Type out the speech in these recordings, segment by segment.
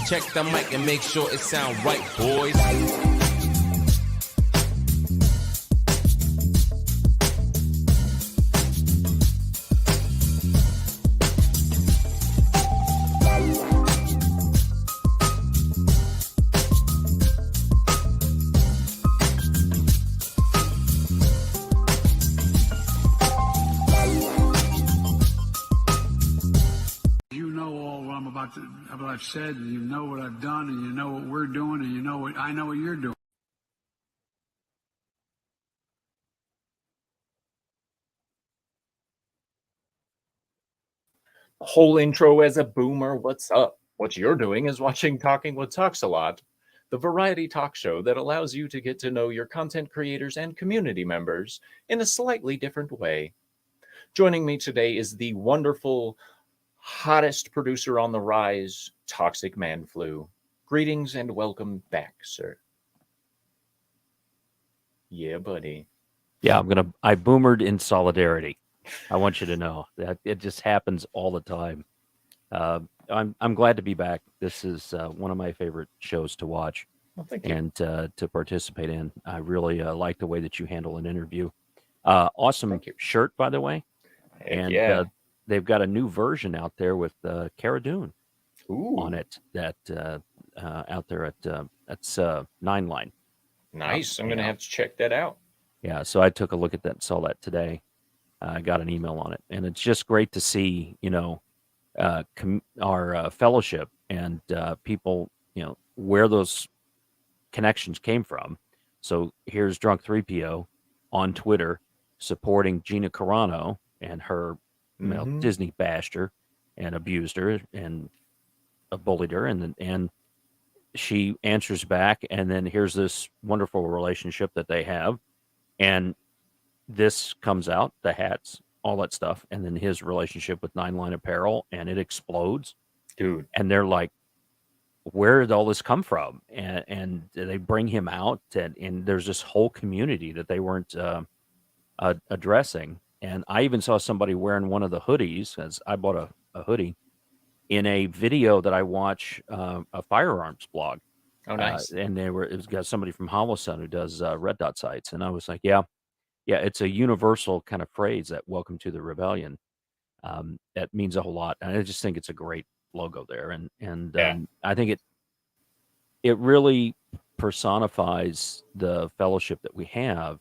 Check the mic and make sure it sound right, boys. What I've said, and you know what I've done, and you know what we're doing, and you know what I know what you're doing. Whole intro as a boomer. What's up? What you're doing is watching Talking with TalksALot, the variety talk show that allows you to get to know your content creators and community members in a slightly different way. Joining me today is the wonderful, hottest producer on the rise, Toxic Man Flu. Greetings and welcome back, sir. Yeah, buddy. Yeah, I boomered in solidarity. I want you to know that it just happens all the time. I'm glad to be back. This is one of my favorite shows to watch and to participate in. I really like the way that you handle an interview. Awesome shirt, by the way. And they've got a new version out there with Cara Dune on it that out there at 9 Line. Nice. I'm going to have to check that out. Yeah, so I took a look at that and saw that today. I got an email on it, and it's just great to see, our fellowship and people, where those connections came from. So here's Drunk 3PO on Twitter supporting Gina Carano and her, Disney bashed her and abused her and bullied her, and she answers back, and then here's this wonderful relationship that they have, and this comes out, the hats, all that stuff, and then his relationship with 9 Line Apparel, and it explodes, dude. And they're like, where did all this come from? And they bring him out, and there's this whole community that they weren't addressing. And I even saw somebody wearing one of the hoodies, as I bought a hoodie, in a video that I watch, a firearms blog. Oh, nice. And it was got somebody from Holosun who does red dot sights, and I was like, yeah, it's a universal kind of phrase, that welcome to the rebellion. That means a whole lot. And I just think it's a great logo there. And I think it really personifies the fellowship that we have.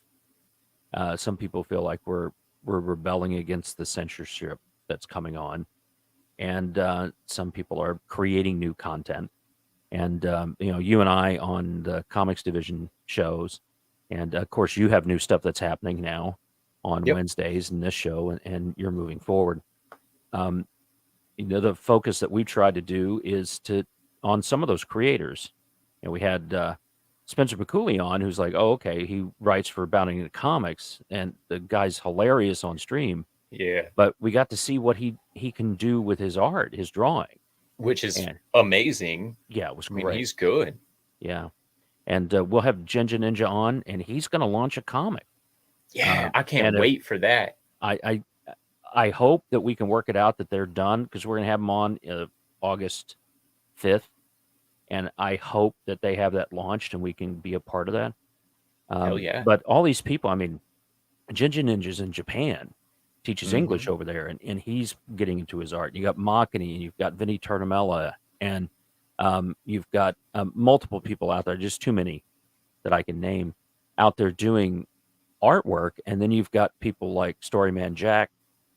Some people feel like we're rebelling against the censorship that's coming on. And some people are creating new content. And, you and I on the comics division shows, and of course, you have new stuff that's happening now on Wednesdays in this show, and you're moving forward. The focus that we've tried to do is on some of those creators. And we had Spencer McCooley on, who's like, oh, okay, he writes for Bounding into Comics, and the guy's hilarious on stream. Yeah. But we got to see what he can do with his art, his drawing. Which is amazing. Yeah, it was great. I mean, he's good. Yeah. And we'll have Ginger Ninja on, and he's going to launch a comic. Yeah, I can't wait for that. I hope that we can work it out that they're done, because we're going to have them on August 5th. And I hope that they have that launched and we can be a part of that. Hell yeah. But all these people, I mean, Ginger Ninja's in Japan, teaches English over there, and he's getting into his art. You got Makani, and you've got Vinny Tartamella, and you've got multiple people out there, just too many that I can name, out there doing artwork. And then you've got people like Storyman Jack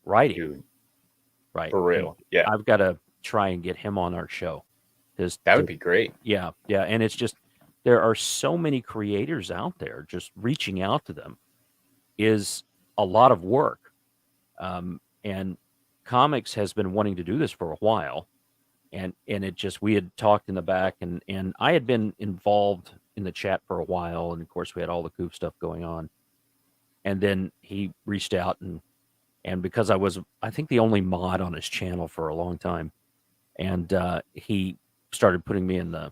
writing. Dude, right? For real. And yeah. I've got to try and get him on our show. That would be great. Yeah. And it's just, there are so many creators out there. Just reaching out to them is a lot of work. And comics has been wanting to do this for a while. And it just, we had talked in the back, and I had been involved in the chat for a while. And of course we had all the goof stuff going on. And then he reached out, and because I was, I think, the only mod on his channel for a long time. And he started putting me in the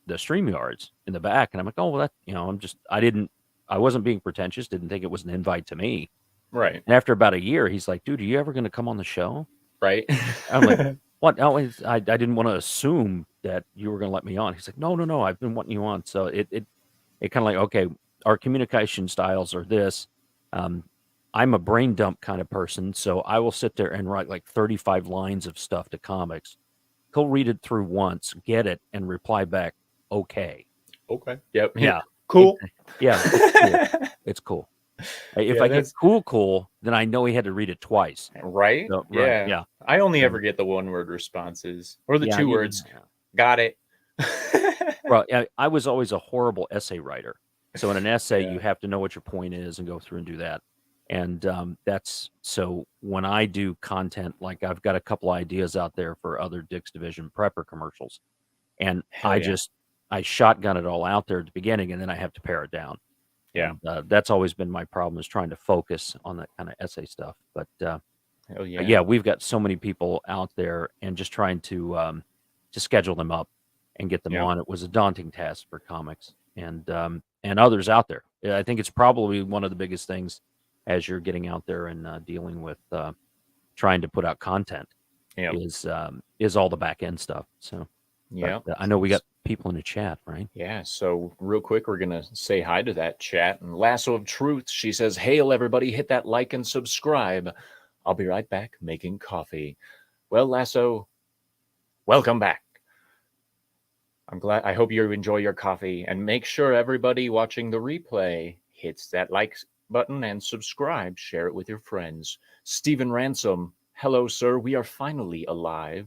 StreamYards in the back. And I'm like, oh, well, that, I wasn't being pretentious. Didn't think it was an invite to me. Right. And after about a year, he's like, dude, are you ever going to come on the show? Right. I'm like, What? No, I didn't want to assume that you were going to let me on. He's like, no, no, no, I've been wanting you on. So it kind of like, okay, our communication styles are this. Um, I'm a brain dump kind of person, so I will sit there and write like 35 lines of stuff to comics. He'll read it through once, get it, and reply back, okay. Okay. Yep. Yeah. Cool. Yeah, it's cool. It's cool. If Yeah, I get that's cool, then I know he had to read it twice. right. So, right. Yeah. Yeah. I only So, ever get the one word responses or the yeah. two words. Got it. Well, I was always a horrible essay writer. So in an essay, you Yeah. have to know what your point is and go through and do that. And that's so when I do content, like I've got a couple ideas out there for other Dick's Division prepper commercials, and Hell yeah. I shotgun it all out there at the beginning, and then I have to pare it down. Yeah. And that's always been my problem, is trying to focus on that kind of essay stuff. But Hell yeah. yeah, we've got so many people out there, and just trying to schedule them up and get them Yeah. on. It was a daunting task for comics and others out there. Yeah, I think it's probably one of the biggest things as you're getting out there and dealing with trying to put out content Yeah. is all the back end stuff. So, Yeah. but I know we got people in the chat, right? Yeah, so real quick, we're going to say hi to that chat. And Lasso of Truth, she says, hail everybody, hit that like and subscribe. I'll be right back making coffee. Well, Lasso, welcome back. I hope you enjoy your coffee, and make sure everybody watching the replay hits that like button and subscribe. Share it with your friends. Stephen Ransom, hello, sir. We are finally alive.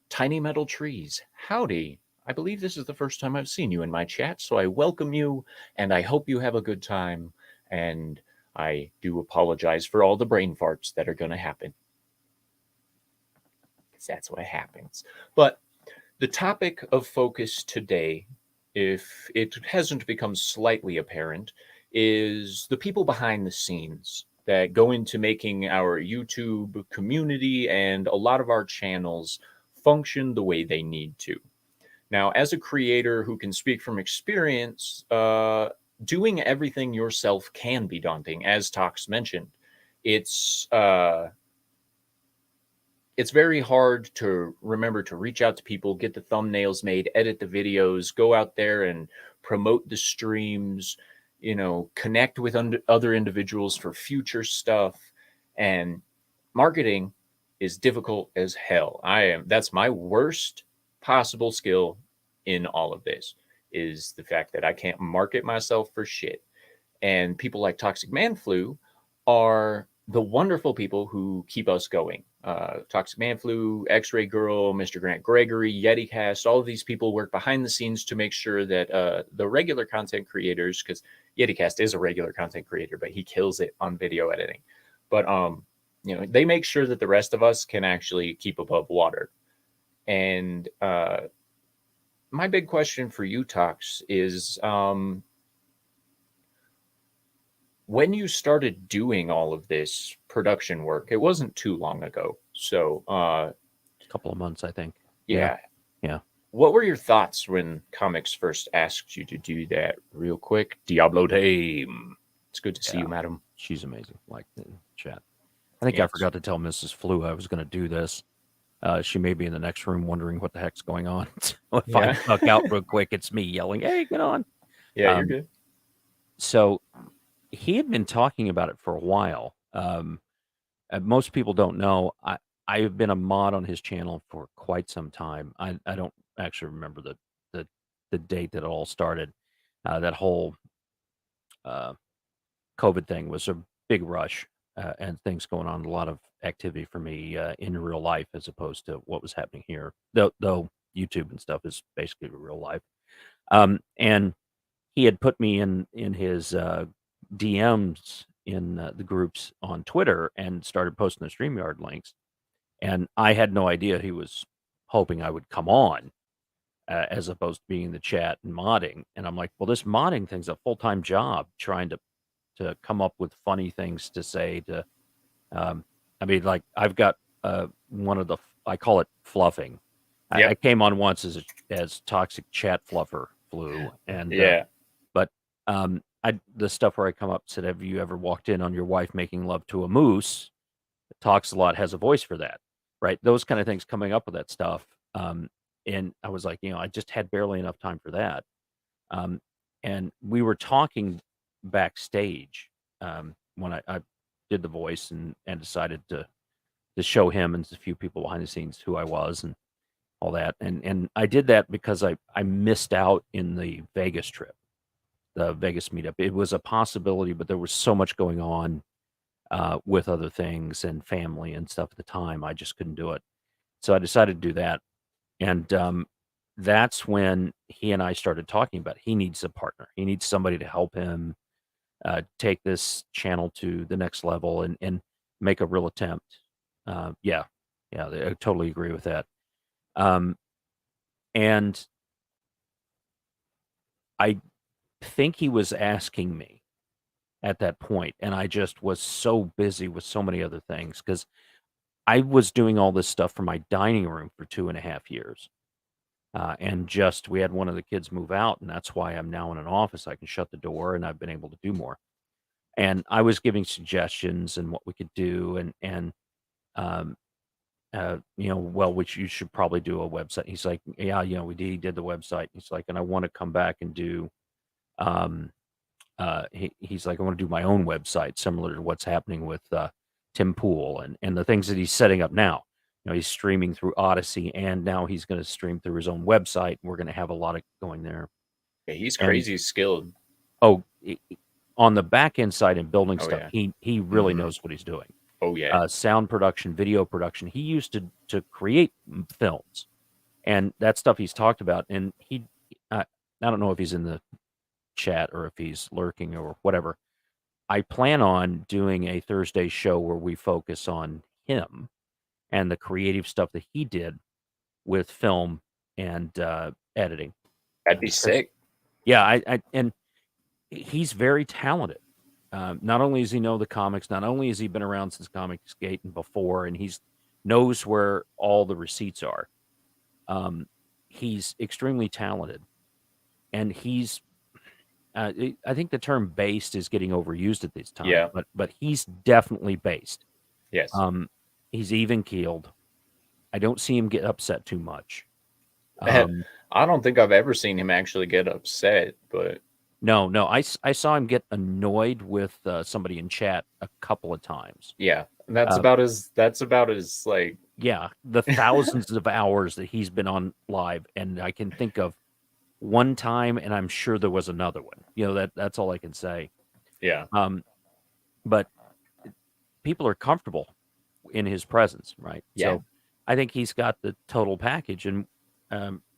Tiny Metal Trees, howdy. I believe this is the first time I've seen you in my chat, so I welcome you, and I hope you have a good time. And I do apologize for all the brain farts that are going to happen, because that's what happens. But the topic of focus today, if it hasn't become slightly apparent, is the people behind the scenes that go into making our YouTube community and a lot of our channels function the way they need to. Now, as a creator who can speak from experience, doing everything yourself can be daunting. As Tox mentioned, it's very hard to remember to reach out to people, get the thumbnails made, edit the videos, go out there and promote the streams, connect with other individuals for future stuff. And marketing is difficult as hell. That's my worst possible skill in all of this, is the fact that I can't market myself for shit. And people like Toxic Man Flu are the wonderful people who keep us going. Toxic Man Flu, X-Ray Girl, Mr. Grant Gregory, YetiCast, all of these people work behind the scenes to make sure that the regular content creators, because YetiCast is a regular content creator, but he kills it on video editing. But they make sure that the rest of us can actually keep above water. And my big question for you, Tox, is when you started doing all of this production work, it wasn't too long ago. So A couple of months, I think. yeah. Yeah. What were your thoughts when comics first asked you to do that? Real quick, Diablo Dame. It's good to see you, madam. She's amazing. Like the chat. I think I Yes. forgot to tell Mrs. Flu I was going to do this. She may be in the next room wondering what the heck's going on. So if I Yeah. duck out real quick, it's me yelling, "Hey, get on!" Yeah, you're good. So he had been talking about it for a while. Most people don't know. I've been a mod on his channel for quite some time. I don't actually remember the date that it all started. That whole COVID thing was a big rush and things going on, a lot of activity for me in real life as opposed to what was happening here. Though YouTube and stuff is basically real life. And he had put me in his DMs in the groups on Twitter and started posting the StreamYard links. And I had no idea he was hoping I would come on as opposed to being in the chat and modding. And I'm like, well, this modding thing's a full-time job, trying to come up with funny things to say to, I mean, like I've got one of I call it fluffing. Yep. I came on once as toxic chat fluffer Flu. And, Yeah. but the stuff where I come up said, have you ever walked in on your wife making love to a moose? TalksALot has a voice for that. right? Those kind of things, coming up with that stuff. And I was like, I just had barely enough time for that. Um, and we were talking backstage when I did the voice and decided to show him and a few people behind the scenes who I was and all that. And I did that because I missed out in the Vegas trip, the Vegas meetup. It was a possibility, but there was so much going on with other things and family and stuff at the time. I just couldn't do it. So I decided to do that. And that's when he and I started talking about he needs a partner. He needs somebody to help him take this channel to the next level and make a real attempt. Yeah, I totally agree with that. And I think he was asking me at that point, and I just was so busy with so many other things because I was doing all this stuff for my dining room for 2.5 years. And just we had one of the kids move out, and that's why I'm now in an office. I can shut the door, and I've been able to do more. And I was giving suggestions and what we could do, and um, well, which you should probably do a website. He's like, yeah, he did the website. He's like, and I want to come back and do. He's like, I want to do my own website, similar to what's happening with Tim Pool and the things that he's setting up now. He's streaming through Odyssey, and now he's going to stream through his own website. We're going to have a lot of going there. Yeah, he's And crazy skilled. On the back end side and building stuff, yeah. he really knows what he's doing. Oh yeah. Sound production, video production. He used to create films, and that stuff he's talked about. And I don't know if he's in the chat or if he's lurking or whatever. I plan on doing a Thursday show where we focus on him and the creative stuff that he did with film and editing. That'd be sick. Yeah, and he's very talented. Not only does he know the comics, not only has he been around since Comicsgate and before, and he's knows where all the receipts are. He's extremely talented, and he's. I think the term "based" is getting overused at this time. Yeah. But he's definitely based. Yes. He's even keeled. I don't see him get upset too much. I don't think I've ever seen him actually get upset, but no, I saw him get annoyed with somebody in chat a couple of times. Yeah, that's about as like the thousands of hours that he's been on live, and I can think of one time, and I'm sure there was another one. That's all I can say. Yeah. But people are comfortable in his presence, right? Yeah. So I think he's got the total package, and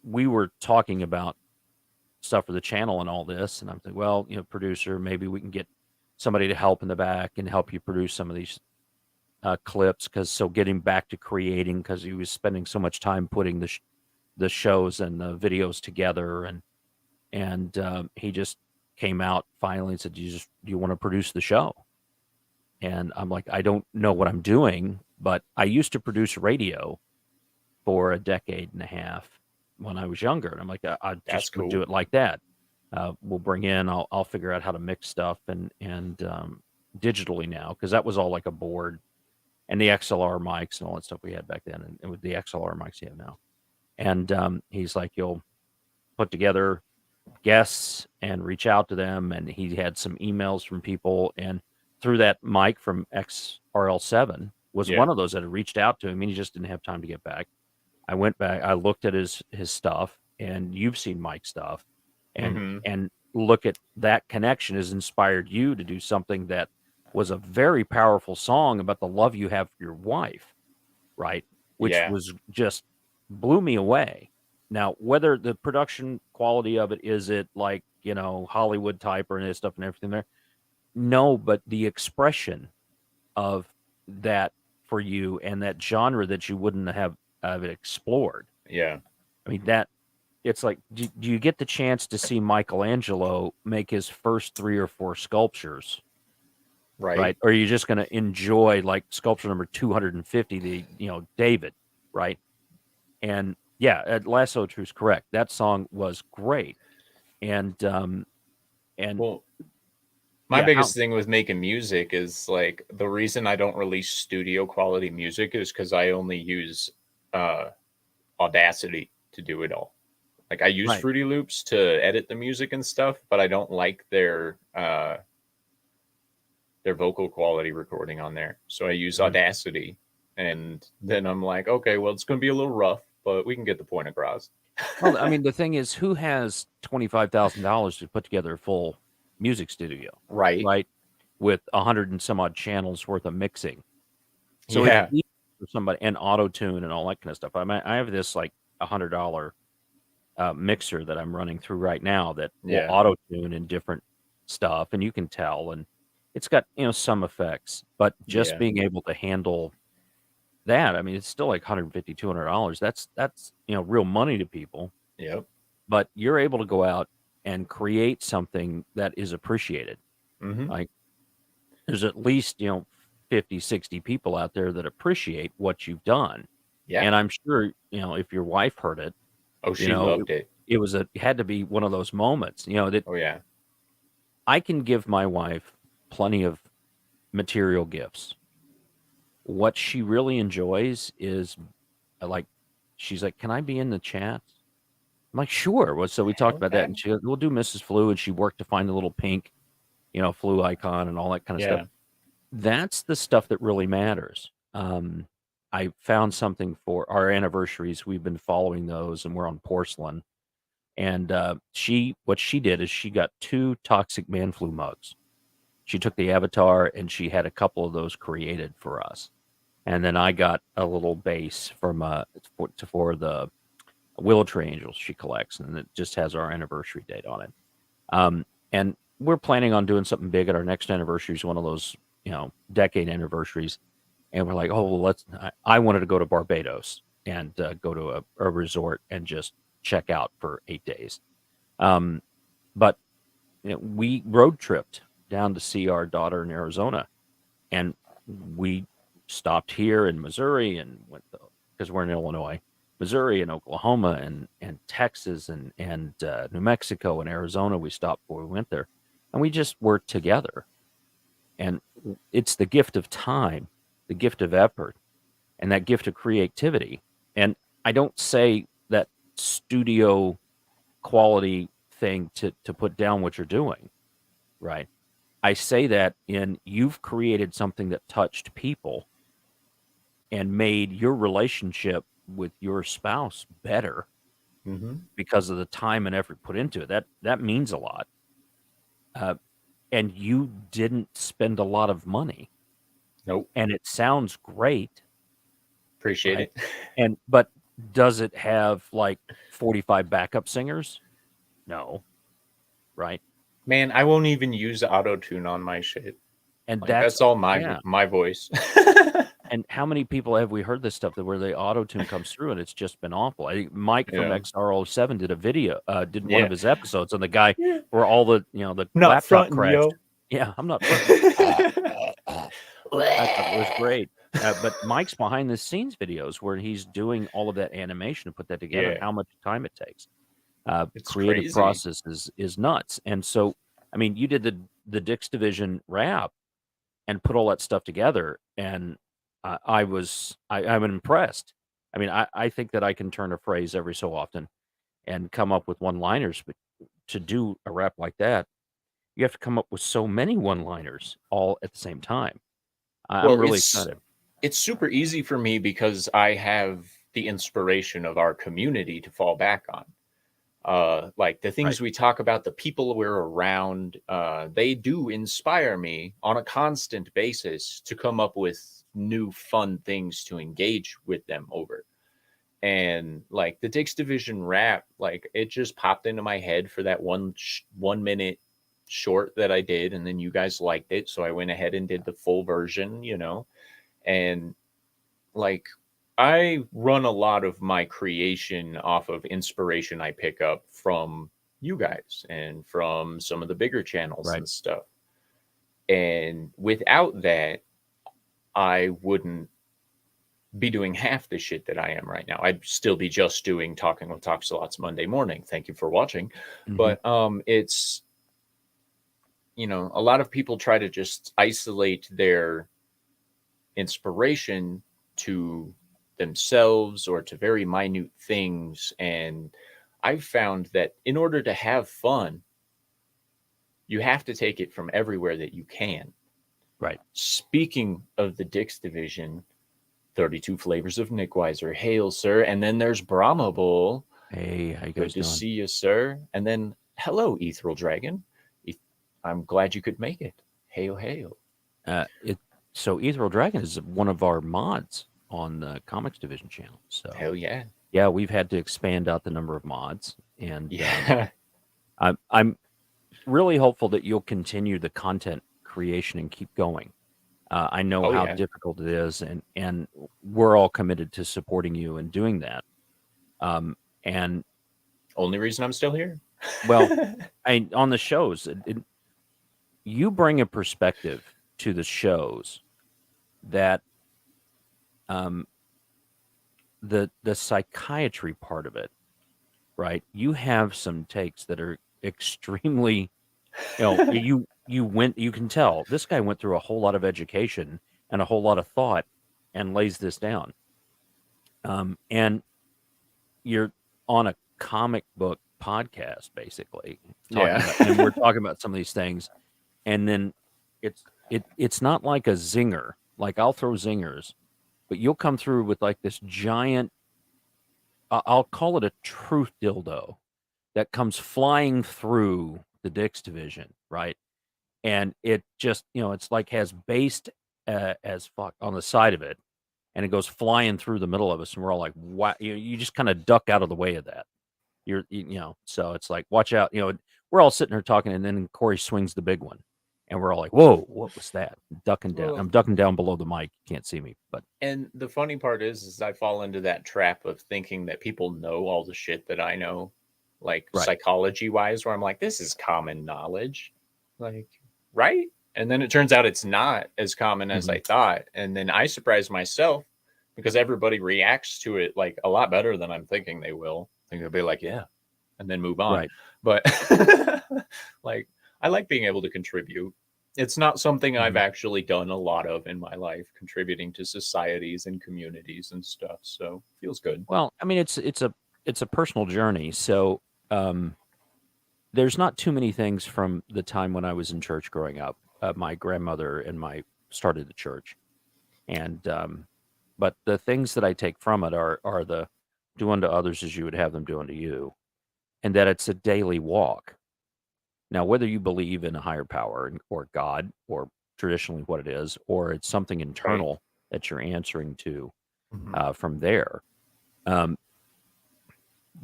we were talking about stuff for the channel and all this, and I'm thinking, well, producer, maybe we can get somebody to help in the back and help you produce some of these clips, getting back to creating, because he was spending so much time putting the shows and the videos together, and he just came out finally and said, do you want to produce the show? And I'm like, I don't know what I'm doing, but I used to produce radio for a decade and a half when I was younger. And I'm like, I just would do it like that. We'll bring in, I'll figure out how to mix stuff and digitally now, because that was all like a board and the XLR mics and all that stuff we had back then, and with the XLR mics you have now. And he's like, you'll put together guests and reach out to them. And he had some emails from people, and through that mic from XRL7 was one of those that had reached out to him, and he just didn't have time to get back. I went back, I looked at his stuff, and you've seen Mike's stuff, and look at that connection has inspired you to do something that was a very powerful song about the love you have for your wife, right? Which was just blew me away. Now, whether the production quality of it, is it like, Hollywood type or any of this stuff and everything there? No, but the expression of that for you and that genre that you wouldn't have explored. Yeah. I mean, that it's like, do you get the chance to see Michelangelo make his first 3 or 4 sculptures? Right. Or are you just going to enjoy like sculpture number 250, David, right? And Lasso of Truth's correct. That song was great. And well, My Yeah, biggest thing with making music is like the reason I don't release studio quality music is because I only use uh, Audacity to do it all. Like I use right. Fruity Loops to edit the music and stuff, but I don't like their vocal quality recording on there. So I use Mhm. Audacity, and then I'm like, okay, well, it's going to be a little rough, but we can get the point across. Well, I mean, the thing is, who has $25,000 to put together a full music studio, Right? right? With 100 and some odd channels worth of mixing. So it's Yeah. easy for somebody, and auto tune and all that kind of stuff. I mean, I have this like $100 mixer that I'm running through right now that will Yeah. auto tune in different stuff, and you can tell, and it's got some effects, but just Yeah. being able to handle that, I mean, it's still like 150, $200. That's real money to people, Yep. but you're able to go out and create something that is appreciated. Mm-hmm. Like there's at least 50, 60 people out there that appreciate what you've done, Yeah. and I'm sure if your wife heard it, Oh, you she know, it, loved it. it had to be one of those moments, that Oh, yeah. I can give my wife plenty of material gifts. What she really enjoys is like, she's like, "Can I be in the chat?" I'm like, "Sure." Well, so we talked Hell about that, yeah. and she goes, "We'll do Mrs. Flu," and she worked to find the little pink, flu icon and all that kind of stuff. Yeah. That's the stuff that really matters. I found something for our anniversaries. We've been following those, and we're on porcelain. And what she did is she got 2 Toxic Man Flu mugs. She took the avatar and she had a couple of those created for us. And then I got a little base from for the Willow Tree Angels she collects, and it just has our anniversary date on it. And we're planning on doing something big at our next anniversary. Is one of those decade anniversaries, and we're like, oh, well, I wanted to go to Barbados and go to a resort and just check out for 8 days. Um, but we road tripped down to see our daughter in Arizona, and we stopped here in Missouri and went because we're in Illinois, Missouri and Oklahoma and Texas and New Mexico and Arizona. We stopped before we went there, and we just worked together. And it's the gift of time, the gift of effort, and that gift of creativity. And I don't say that studio quality thing to put down what you're doing, right? I say that in you've created something that touched people and made your relationship with your spouse better Mm-hmm. because of the time and effort put into it. That means a lot. Uh, and you didn't spend a lot of money, Nope. and it sounds great, Appreciate right? it. But does it have like 45 backup singers? No, right? Man, I won't even use auto tune on my shit. And Like that's all my yeah. my voice. And how many people have we heard this stuff that where the auto tune comes through and it's just been awful? I think Mike from Yeah. XR07 did a video, did one of Yeah. his episodes, and the guy Yeah. where all the the Not laptop fronting, crashed. yo. Yeah, I'm not fronting. I thought it was great. But Mike's behind the scenes videos where he's doing all of that animation to put that together and Yeah. how much time it takes. It's Creative crazy. process is nuts. And so, I mean, you did the Dix Division rap and put all that stuff together, and I'm impressed. I mean, I think that I can turn a phrase every so often and come up with one-liners, but to do a rap like that, you have to come up with so many one-liners all at the same time. I'm Well, really it's excited. it's super easy for me because I have the inspiration of our community to fall back on. Like the Right. things we talk about, the people we're around, they do inspire me on a constant basis to come up with new fun things to engage with them over. And like the Dix Division rap, like it just popped into my head for that 1 minute short that I did, and then you guys liked it, so I went ahead and did the full version, and like I run a lot of my creation off of inspiration I pick up from you guys and from some of the bigger channels Right. and stuff. And without that, I wouldn't be doing half the shit that I am right now. I'd still be just doing Talking with TalksALot's Monday morning. Thank you for watching. Mhm. But it's a lot of people try to just isolate their inspiration to themselves or to very minute things. And I've found that in order to have fun, you have to take it from everywhere that you can. Right. Speaking of the Dick's division, 32 flavors of Nick Weiser. Hail, sir. And then there's Brahma Bull. Hey, how you Good guys to doing? see you, sir. And then, hello, Ethereal Dragon. I'm glad you could make it. Hail, hail. So Ethereal Dragon is one of our mods on the Comics Division channel. So Hell yeah. yeah, we've had to expand out the number of mods, and Yeah. I'm really hopeful that you'll continue the content creation and keep going. I know Oh, how yeah. difficult it is, and we're all committed to supporting you and doing that. And Only reason I'm still here. well, on the shows, you bring a perspective to the shows that the psychiatry part of it, right? You have some takes that are extremely, you can tell this guy went through a whole lot of education and a whole lot of thought and lays this down. And you're on a comic book podcast, basically, and we're talking about some of these things, and then it's not like a zinger. Like, I'll throw zingers, but you'll come through with like this giant, I'll call it a truth dildo that comes flying through the Dick's division, right? And it just, it's like has based as fuck on the side of it, and it goes flying through the middle of us, and we're all like, "Wow!" You just kind of duck out of the way of that. So it's like, watch out. We're all sitting there talking, and then Corey swings the big one, and we're all like, "Whoa, what was that?" Ducking down. Well, I'm ducking down below the mic. You can't see me, but and the funny part is I fall into that trap of thinking that people know all the shit that I know, like right. psychology wise, where I'm like, this is common knowledge. Like, right? And then it turns out it's not as common as I thought. And then I surprise myself because everybody reacts to it like a lot better than I'm thinking they will. I think they'll be like, yeah, and then move on. Right. But like, I like being able to contribute. It's not something I've actually done a lot of in my life, contributing to societies and communities and stuff. So feels good. Well, I mean, it's a personal journey. So there's not too many things from the time when I was in church growing up. My grandmother and my started the church, and but the things that I take from it are the do unto others as you would have them do unto you, and that it's a daily walk. Now, whether you believe in a higher power or God or traditionally what it is, or it's something internal that you're answering to from there,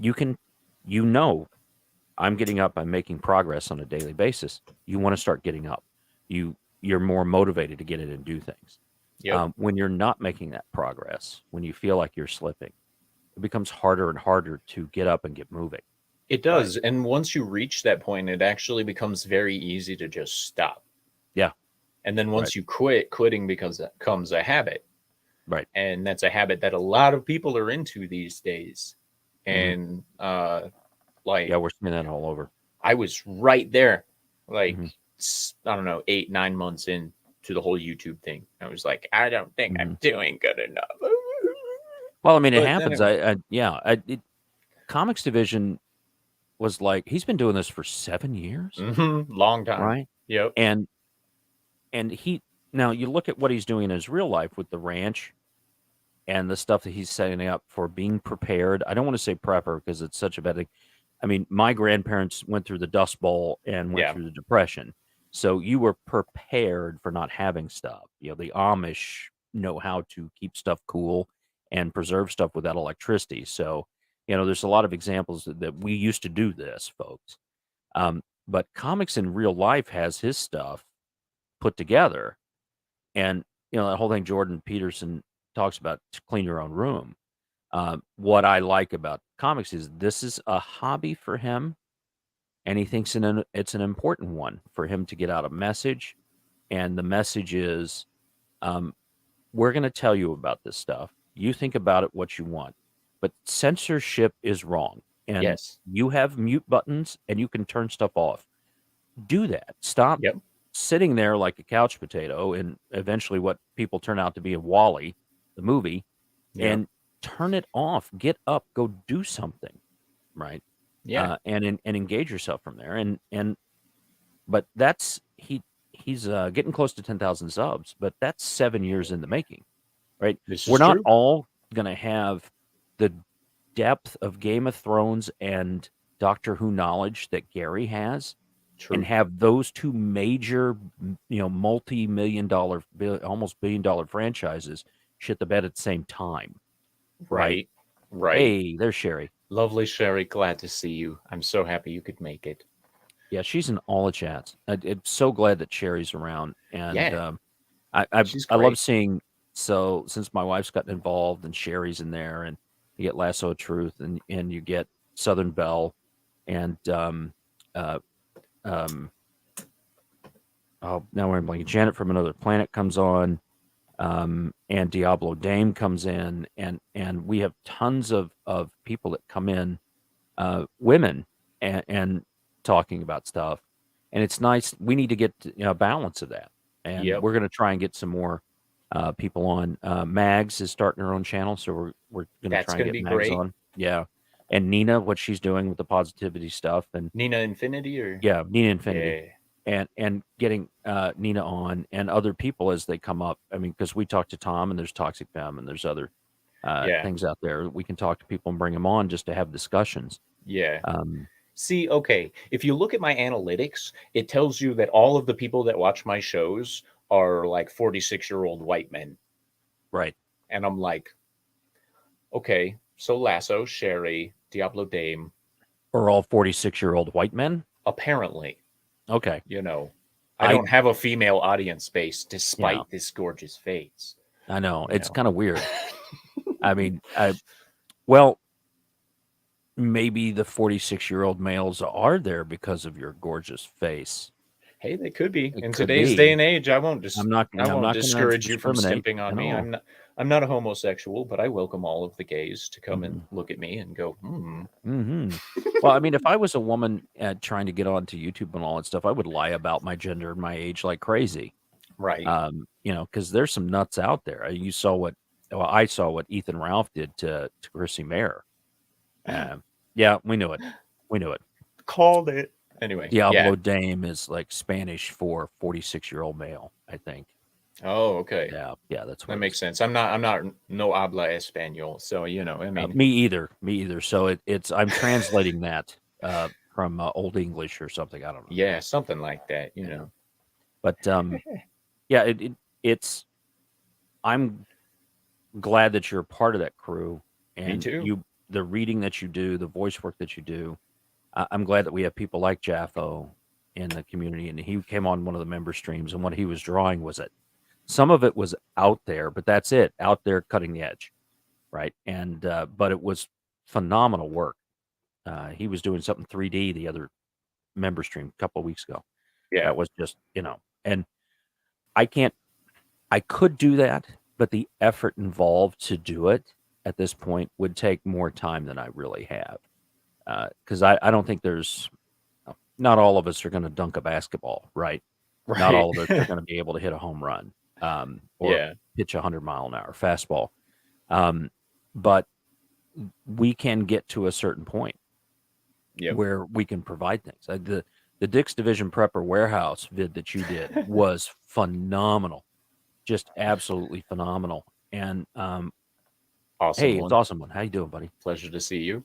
you can, I'm getting up, I'm making progress on a daily basis. You want to start getting up. You're more motivated to get in and do things. Yep. When you're not making that progress, when you feel like you're slipping, it becomes harder and harder to get up and get moving. It does. Right. And once you reach that point, it actually becomes very easy to just stop. Yeah. And then once you quit, quitting becomes a habit. Right. And that's a habit that a lot of people are into these days. And like, yeah, we're seeing that all over. I was right there, like, I don't know, 8-9 months into the whole YouTube thing. I was like, I don't think I'm doing good enough. Well, I mean, it happens. Comics Division was like, he's been doing this for 7 years. Long time. Right. Yep. And now you look at what he's doing in his real life with the ranch and the stuff that he's setting up for being prepared. I don't want to say prepper because it's such a bad thing. I mean, my grandparents went through the Dust Bowl and went through the Depression. So you were prepared for not having stuff. The Amish know how to keep stuff cool and preserve stuff without electricity. So, there's a lot of examples that we used to do this, folks. But comics in real life has his stuff put together. And, that whole thing Jordan Peterson talks about, to clean your own room. What I like about comics is this is a hobby for him, and he thinks it's an important one for him to get out a message. And the message is, we're going to tell you about this stuff. You think about it what you want, but censorship is wrong. And you have mute buttons, and you can turn stuff off. do that. Stop Yep. sitting there like a couch potato, and eventually what people turn out to be in Wall-E, the movie, Yep. and turn it off. Get up, go do something, right? Yeah. And engage yourself from there. But he's getting close to 10,000 subs, but that's 7 years in the making, right? This We're is not true. all gonna have the depth of Game of Thrones and Doctor Who knowledge that Gary has, and True. have those two major, multi-million dollar, almost billion-dollar franchises shit the bed at the same time, right? Right. Right. Hey, there's Sherry. Lovely Sherry, glad to see you. I'm so happy you could make it. Yeah, she's in all the chats. I'm so glad that Sherry's around, and Yeah, she's I love great. seeing. So since my wife's gotten involved and Sherry's in there, and you get Lasso of Truth, and you get Southern Belle, and uh, um, oh, now we're blanking. Janet from Another Planet comes on, and Diablo Dame comes in, and we have tons of people that come in, women, and talking about stuff, and it's nice. We need to get a balance of that, and Yep, we're going to try and get some more people on. Mags is starting her own channel, so we're going to that's try and gonna get be Mags great. on. Yeah, and Nina, what she's doing with the positivity stuff, and Nina Infinity or yeah, Nina Infinity, yeah, and getting Nina on and other people as they come up. I mean, because we talked to Tom, and there's Toxic Femme, and there's other yeah, things out there. We can talk to people and bring them on just to have discussions. yeah. Um, See, okay, if you look at my analytics, it tells you that all of the people that watch my shows are like 46-year-old white men. right. And I'm like, okay, so Lasso, Sherry, Diablo Dame, Are all 46-year-old white men? apparently, Okay. you know, I I don't have a female audience base yeah, despite this gorgeous face, I know. you It's know. kind of weird. I mean, well, maybe the 46-year-old males are there because of your gorgeous face. Hey, they could be. It In could today's day be. and age, I won't just I'm I won't not going to discourage you from discriminate skimping on at me. all. I'm not a homosexual, but I welcome all of the gays to come and Hmm. look at me and go, Hmm. Well, I mean, if I was a woman trying to get onto YouTube and all that stuff, I would lie about my gender and my age like crazy. right. Because there's some nuts out there. You saw what, well, I saw what Ethan Ralph did to Chrissy Mayer. Um, yeah, we knew it. We knew it. Called it. Anyway, yeah. Diablo Dame is like Spanish for 46-year-old male, I think. Oh, okay. Yeah, that's That what it makes is. sense. I'm not no habla español, so I mean, Me either. Me either. So it's I'm translating that from Old English or something. I don't know. yeah, something like that, Yeah. But yeah, it's I'm glad that you're a part of that crew, Me and too. the reading that you do, the voice work that you do. I'm glad that we have people like Jaffo in the community, and he came on one of the member streams, and what he was drawing was it. Some of it was out there, but that's it, out there cutting the edge, right? And but it was phenomenal work. He was doing something 3D the other member stream a couple of weeks ago. Yeah. That was just and I can't. I could do that, but the effort involved to do it at this point would take more time than I really have. Because I don't think there's not all of us are going to dunk a basketball, right? Not Right. all of us are going to be able to hit a home run or Yeah. pitch a 100-mile-an-hour fastball. Um, but we can get to a certain point Yep. where we can provide things. The Dick's Division Prepper Warehouse vid that you did was phenomenal, just absolutely phenomenal. And Awesome hey, it's one. awesome one. How you doing, buddy? Pleasure to see you.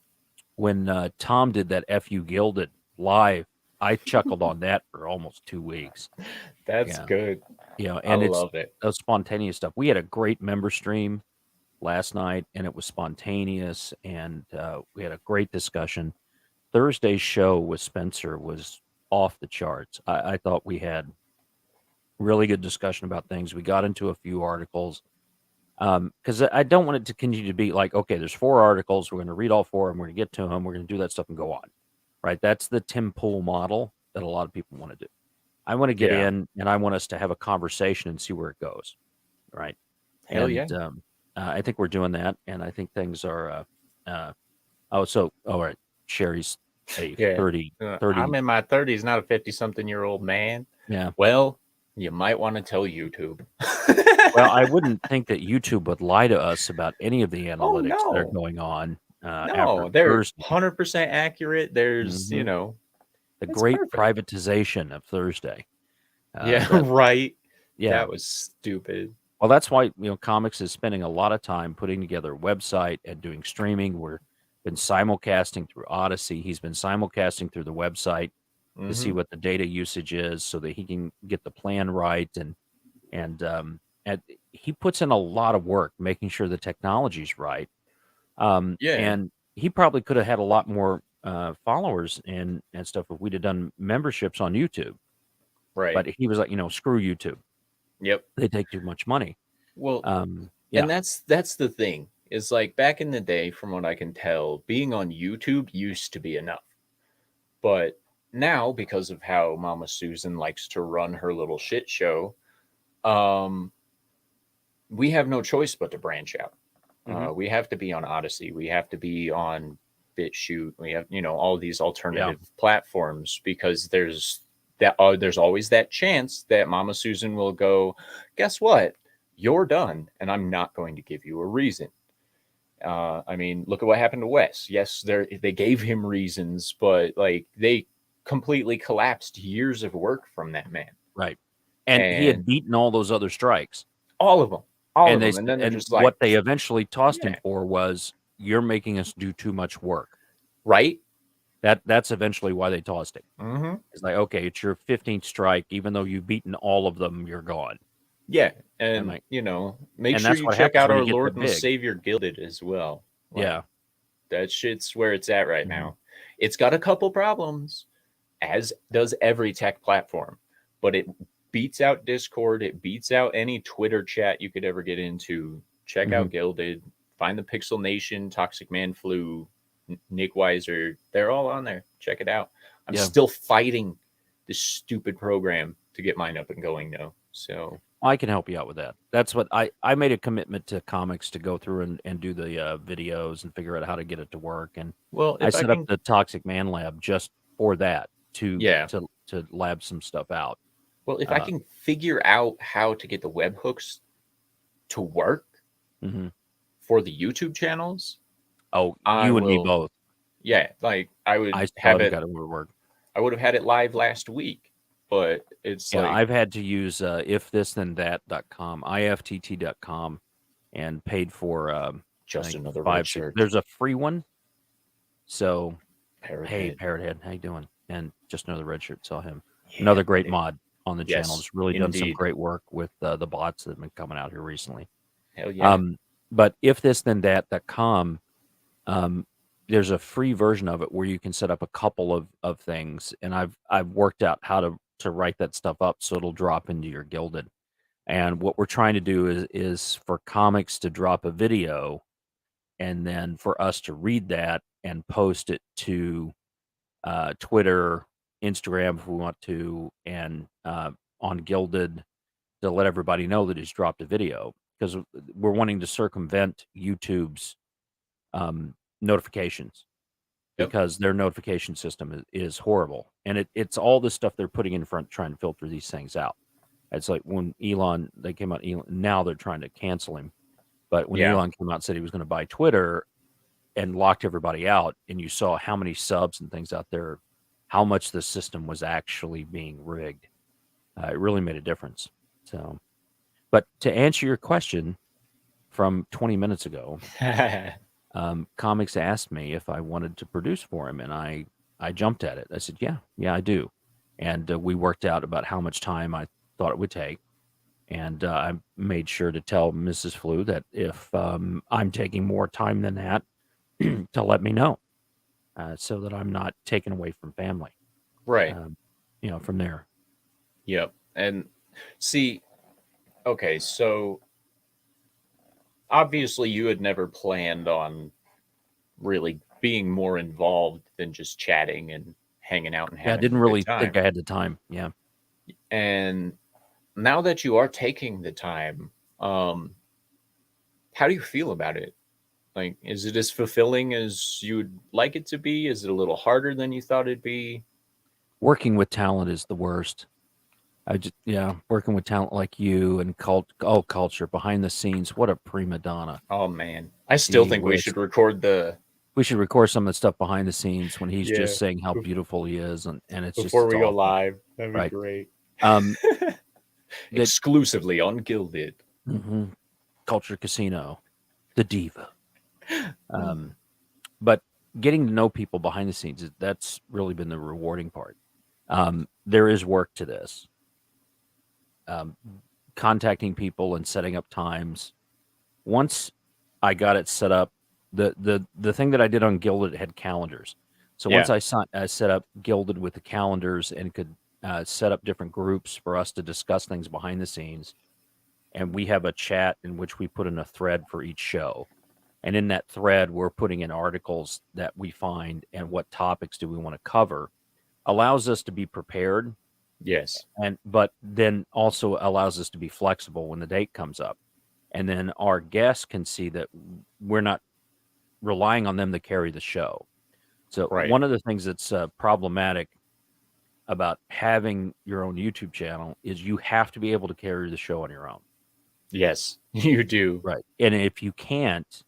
When Tom did that "Fu Gilded" live, I chuckled on that for almost 2 weeks. That's Yeah, good. I and it's love it. spontaneous stuff. We had a great member stream last night, and it was spontaneous, and we had a great discussion. Thursday's show with Spencer was off the charts. I thought we had really good discussion about things. We got into a few articles because I don't want it to continue to be like, okay, there's 4 articles. We're going to read all 4 and we're going to get to them. We're going to do that stuff and go on. Right. That's the Tim Pool model that a lot of people want to do. I want to get Yeah. in and I want us to have a conversation and see where it goes. Right. Hell And yeah. I think we're doing that. And I think things are, all right. Sherry's a Yeah. 30, I'm in my 30s, not a 50-something-year-old man. yeah. Well, you might want to tell YouTube. Well, I wouldn't think that YouTube would lie to us about any of the Oh, analytics that are no. going on after No, they're Thursday. 100% accurate. There's, hmm The it's great perfect. privatization of Thursday. Yeah, That right. yeah. That was stupid. Well, that's why comics is spending a lot of time putting together a website and doing streaming. We're been simulcasting through Odyssey. He's been simulcasting through the website to see Hmm. what the data usage is, so that he can get the plan right, and he puts in a lot of work making sure the technology's right. Yeah, And he probably could have had a lot more followers and stuff if we'd have done memberships on YouTube. right. But he was like, screw YouTube. Yep. They take too much money. Well, Yeah. and that's the thing. Is like back in the day, from what I can tell, being on YouTube used to be enough. But now, because of how Mama Susan likes to run her little shit show, um, we have no choice but to branch out. hmm We have to be on Odyssey. We have to be on BitChute. We have, all these Yeah. alternative platforms because there's always that chance that Mama Susan will go, guess what? You're done, and I'm not going to give you a reason. I mean, look at what happened to Wes. Yes, they gave him reasons, but like they completely collapsed years of work from that man, Right. And he and had beaten all those other strikes. all of them, all And of them, and then they're and just like, what they eventually tossed him yeah, for was, "You're making us do too much work." right, That's eventually why they tossed him. mm-hmm. It's like, "Okay, it's your 15th strike. Even though you've beaten all of them, you're gone." Yeah, I'm and like, make and sure that's you what check happens out when you our get that Lord and big. Savior Gilded as well. Like Yeah. that shit's where it's at right Mhm. now. It's got a couple problems, as does every tech platform, but it beats out Discord. It beats out any Twitter chat you could ever get into. Check Mhm. out Gilded. Find the Pixel Nation, Toxic Man Flu, Nick Weiser. They're all on there. Check it out. I'm Yeah. still fighting this stupid program to get mine up and going though. So I can help you out with that. That's what I made a commitment to comics to go through and do the videos and figure out how to get it to work. And well, I if I set up can, the Toxic Man Lab just for that to yeah. to lab some stuff out. Well, if I Uh, can figure out how to get the webhooks to work mhm. for the YouTube channels, Oh, I you and me will. both. Yeah, like I still haven't got it to work. I would have had it live last week, but it's Yeah, like I've had to use ifthisthenThat.com, IFTT.com, and paid for I just think another red 5, 6. shirt. There's a free one. So Parrot hey, head. Parrot Head, how you doing? And just another red shirt. Saw him. Yeah, Another great buddy. mod on the channel. Yes, Has really done some indeed. great work with the bots that have been coming out here recently. Hell yeah. But ifthisthenThat.com, there's a free version of it where you can set up a couple of things, and I've worked out how to write that stuff up so it'll drop into your Gilded. And what we're trying to do is for comics to drop a video, and then for us to read that and post it to Twitter, Instagram if we want to, and on Gilded to let everybody know that he's dropped a video, because we're wanting to circumvent YouTube's notifications, Yep. because their notification system is horrible, and it's all the stuff they're putting in front trying to filter these things out. It's like when they came out, now they're trying to cancel him. But when Yeah. Elon came out and said he was going to buy Twitter and locked everybody out, and you saw how many subs and things out there, how much the system was actually being rigged, it really made a difference. So, but to answer your question from 20 minutes ago, Comics asked me if I wanted to produce for him, and I jumped at it. I said, yeah, I do. And we worked out about how much time I thought it would take. And I made sure to tell Mrs. Flew that if I'm taking more time than that, to let me know, so that I'm not taken away from family, Right. from there. Yep. And see, okay, so obviously you had never planned on really being more involved than just chatting and hanging out and Yeah, I having didn't a good really think time. I had the time. Yeah. And now that you are taking the time, how do you feel about it? Like, is it as fulfilling as you'd like it to be? Is it a little harder than you thought it'd be? Working with talent is the worst. Working with talent like you and culture behind the scenes. What a prima donna. Oh man, I still Gee think we whiz. should record the We should record some of the stuff behind the scenes when he's Yeah. just saying how beautiful he is, and it's before we go awesome. live. That'd be Right. great. Um, that Exclusively on Gilded. Culture Casino, the diva. But getting to know people behind the scenes, that's really been the rewarding part. There is work to this. Contacting people and setting up times. Once I got it set up, the thing that I did on Gilded had calendars. So once I set up Gilded with the calendars and could set up different groups for us to discuss things behind the scenes, and we have a chat in which we put in a thread for each show. And in that thread, we're putting in articles that we find and what topics do we want to cover, allows us to be prepared. Yes. But then also allows us to be flexible when the date comes up. And then our guests can see that we're not relying on them to carry the show. So one of the things that's problematic about having your own YouTube channel is you have to be able to carry the show on your own. Yes, you do. Right. And if you can't,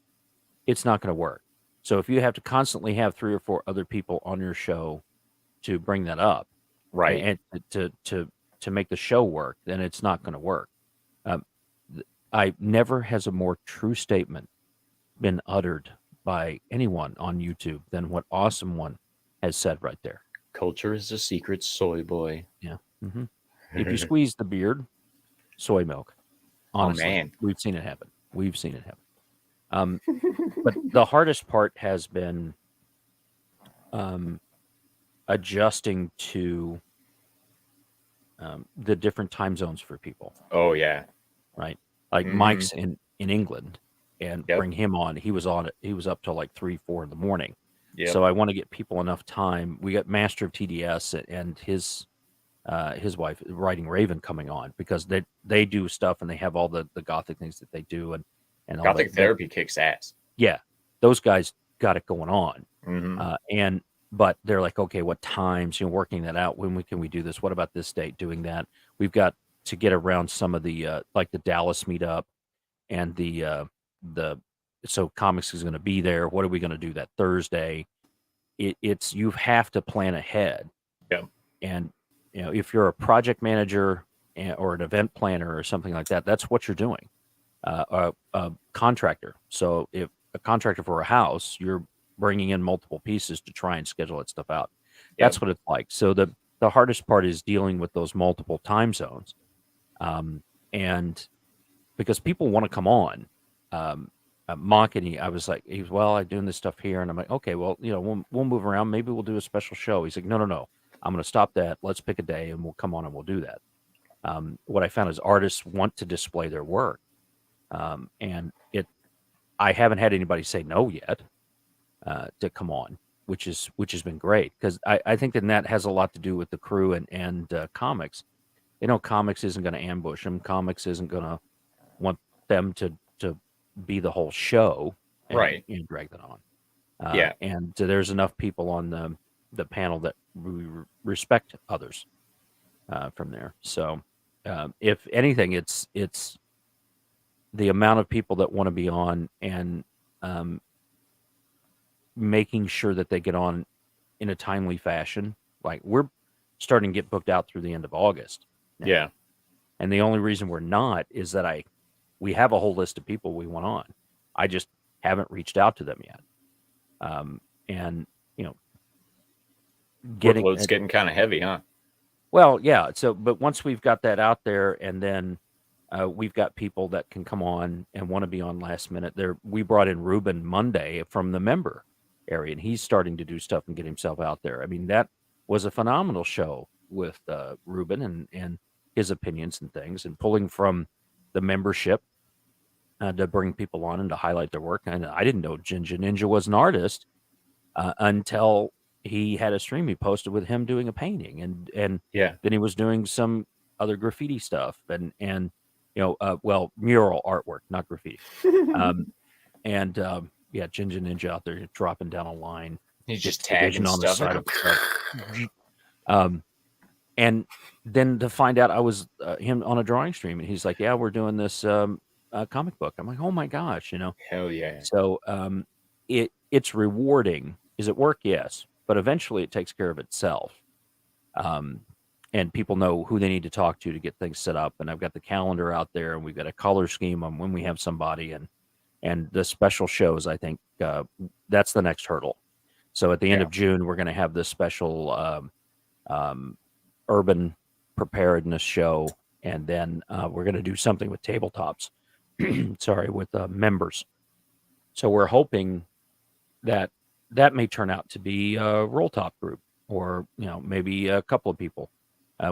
it's not going to work. So if you have to constantly have 3 or 4 other people on your show to bring that up, right, and to make the show work, then it's not going to work. I never has a more true statement been uttered by anyone on YouTube than what Awesome One has said right there. Culture is a secret, soy boy. Yeah. Mm-hmm. If you squeeze the beard, soy milk. Honestly, man. We've seen it happen. But the hardest part has been adjusting to the different time zones for people. Oh yeah, right. Like Mike's in England, and bring him on. He was on it. He was up till like 3, 4 in the morning. So I want to get people enough time. We got Master of TDS and his wife, Writing Raven, coming on because they do stuff and they have all the gothic things that they do and all Gothic therapy kicks ass. Yeah, those guys got it going on. But they're like, okay, what times? Working that out. When can we do this? What about this date? Doing that. We've got to get around some of the like the Dallas meetup and the so comics is going to be there. What are we going to do that Thursday? It's you have to plan ahead. Yeah. And if you're a project manager or an event planner or something like that, that's what you're doing. A contractor. So if a contractor for a house, you're bringing in multiple pieces to try and schedule that stuff out. That's what it's like. So the hardest part is dealing with those multiple time zones. And because people want to come on, Mockany, I was like, I'm doing this stuff here. And I'm like, okay, well, we'll move around. Maybe we'll do a special show. He's like, no. I'm going to stop that. Let's pick a day and we'll come on and we'll do that. What I found is artists want to display their work. And I haven't had anybody say no yet. To come on, which has been great because I think that has a lot to do with the crew and comics. Comics isn't going to ambush them. Comics isn't going to want them to be the whole show, and drag that on. And there's enough people on the panel that we respect others from there. So if anything, it's the amount of people that want to be on and making sure that they get on in a timely fashion. Like we're starting to get booked out through the end of August now. Yeah. And the only reason we're not is that we have a whole list of people we want on. I just haven't reached out to them yet. And workload's getting kind of heavy, huh? Well, yeah. So, but once we've got that out there and then we've got people that can come on and want to be on last minute there. We brought in Ruben Monday from the member area, and he's starting to do stuff and get himself out there. I mean, that was a phenomenal show with Ruben and his opinions and things, and pulling from the membership to bring people on and to highlight their work. And I didn't know Ginger Ninja was an artist until he had a stream he posted with him doing a painting, and then he was doing some other graffiti stuff and mural artwork, not graffiti. Ginger Ninja out there dropping down a line. He's just gets the vision tagging on the stuff. side of and then to find out I was him on a drawing stream, and he's like, "Yeah, we're doing this comic book." I'm like, "Oh my gosh," Hell yeah. So it's rewarding. Is it work? Yes, but eventually it takes care of itself. And people know who they need to talk to get things set up. And I've got the calendar out there, and we've got a color scheme on when we have somebody, and the special shows. I think that's the next hurdle. So at the end of June, we're going to have this special urban preparedness show, and then we're going to do something with tabletops. Sorry, with members. So we're hoping that may turn out to be a roll top group, or maybe a couple of people.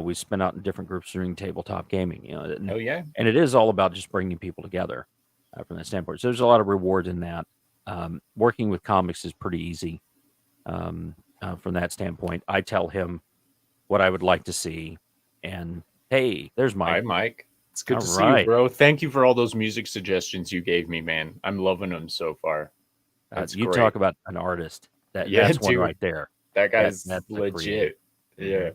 We spin out in different groups during tabletop gaming. Oh yeah, and it is all about just bringing people together from that standpoint. So there's a lot of rewards in that. Working with comics is pretty easy from that standpoint. I tell him what I would like to see, and hey, there's Mike. Hi, Mike. It's good to see you, bro. Thank you for all those music suggestions you gave me, man. I'm loving them so far. You great. Talk about an artist. That's one right there. That guy's that's legit. Yeah.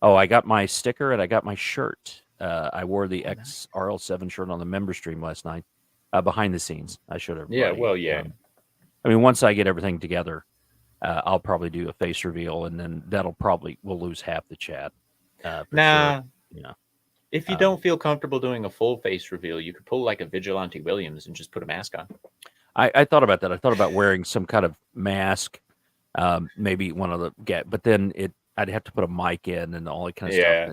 Oh, I got my sticker and I got my shirt. I wore the XRL7 shirt on the member stream last night. Behind the scenes, I should have. Yeah, well, yeah. I mean, once I get everything together, I'll probably do a face reveal, and then we'll lose half the chat. Nah. Sure. If you don't feel comfortable doing a full face reveal, you could pull like a Vigilante Williams and just put a mask on. I thought about that. I thought about wearing some kind of mask, maybe one of the but then I'd have to put a mic in and all that kind of stuff.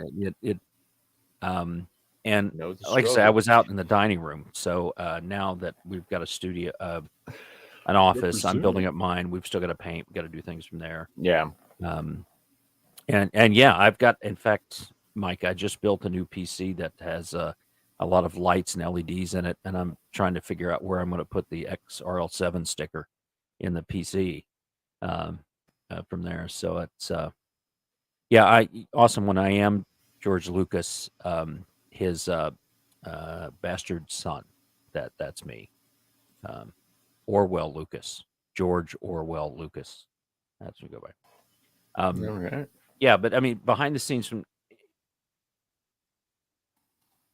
And like I said, I was out in the dining room. So now that we've got a studio, an office, I'm building up mine. We've still got to paint. We've got to do things from there. Yeah. And yeah, I've got, in fact, Mike, I just built a new PC that has a lot of lights and LEDs in it, and I'm trying to figure out where I'm going to put the XRL7 sticker in the PC from there. So it's awesome when I am George Lucas, his bastard son. That's me. Orwell Lucas, George Orwell Lucas. That's what we go by. All right. Yeah, but I mean, behind the scenes,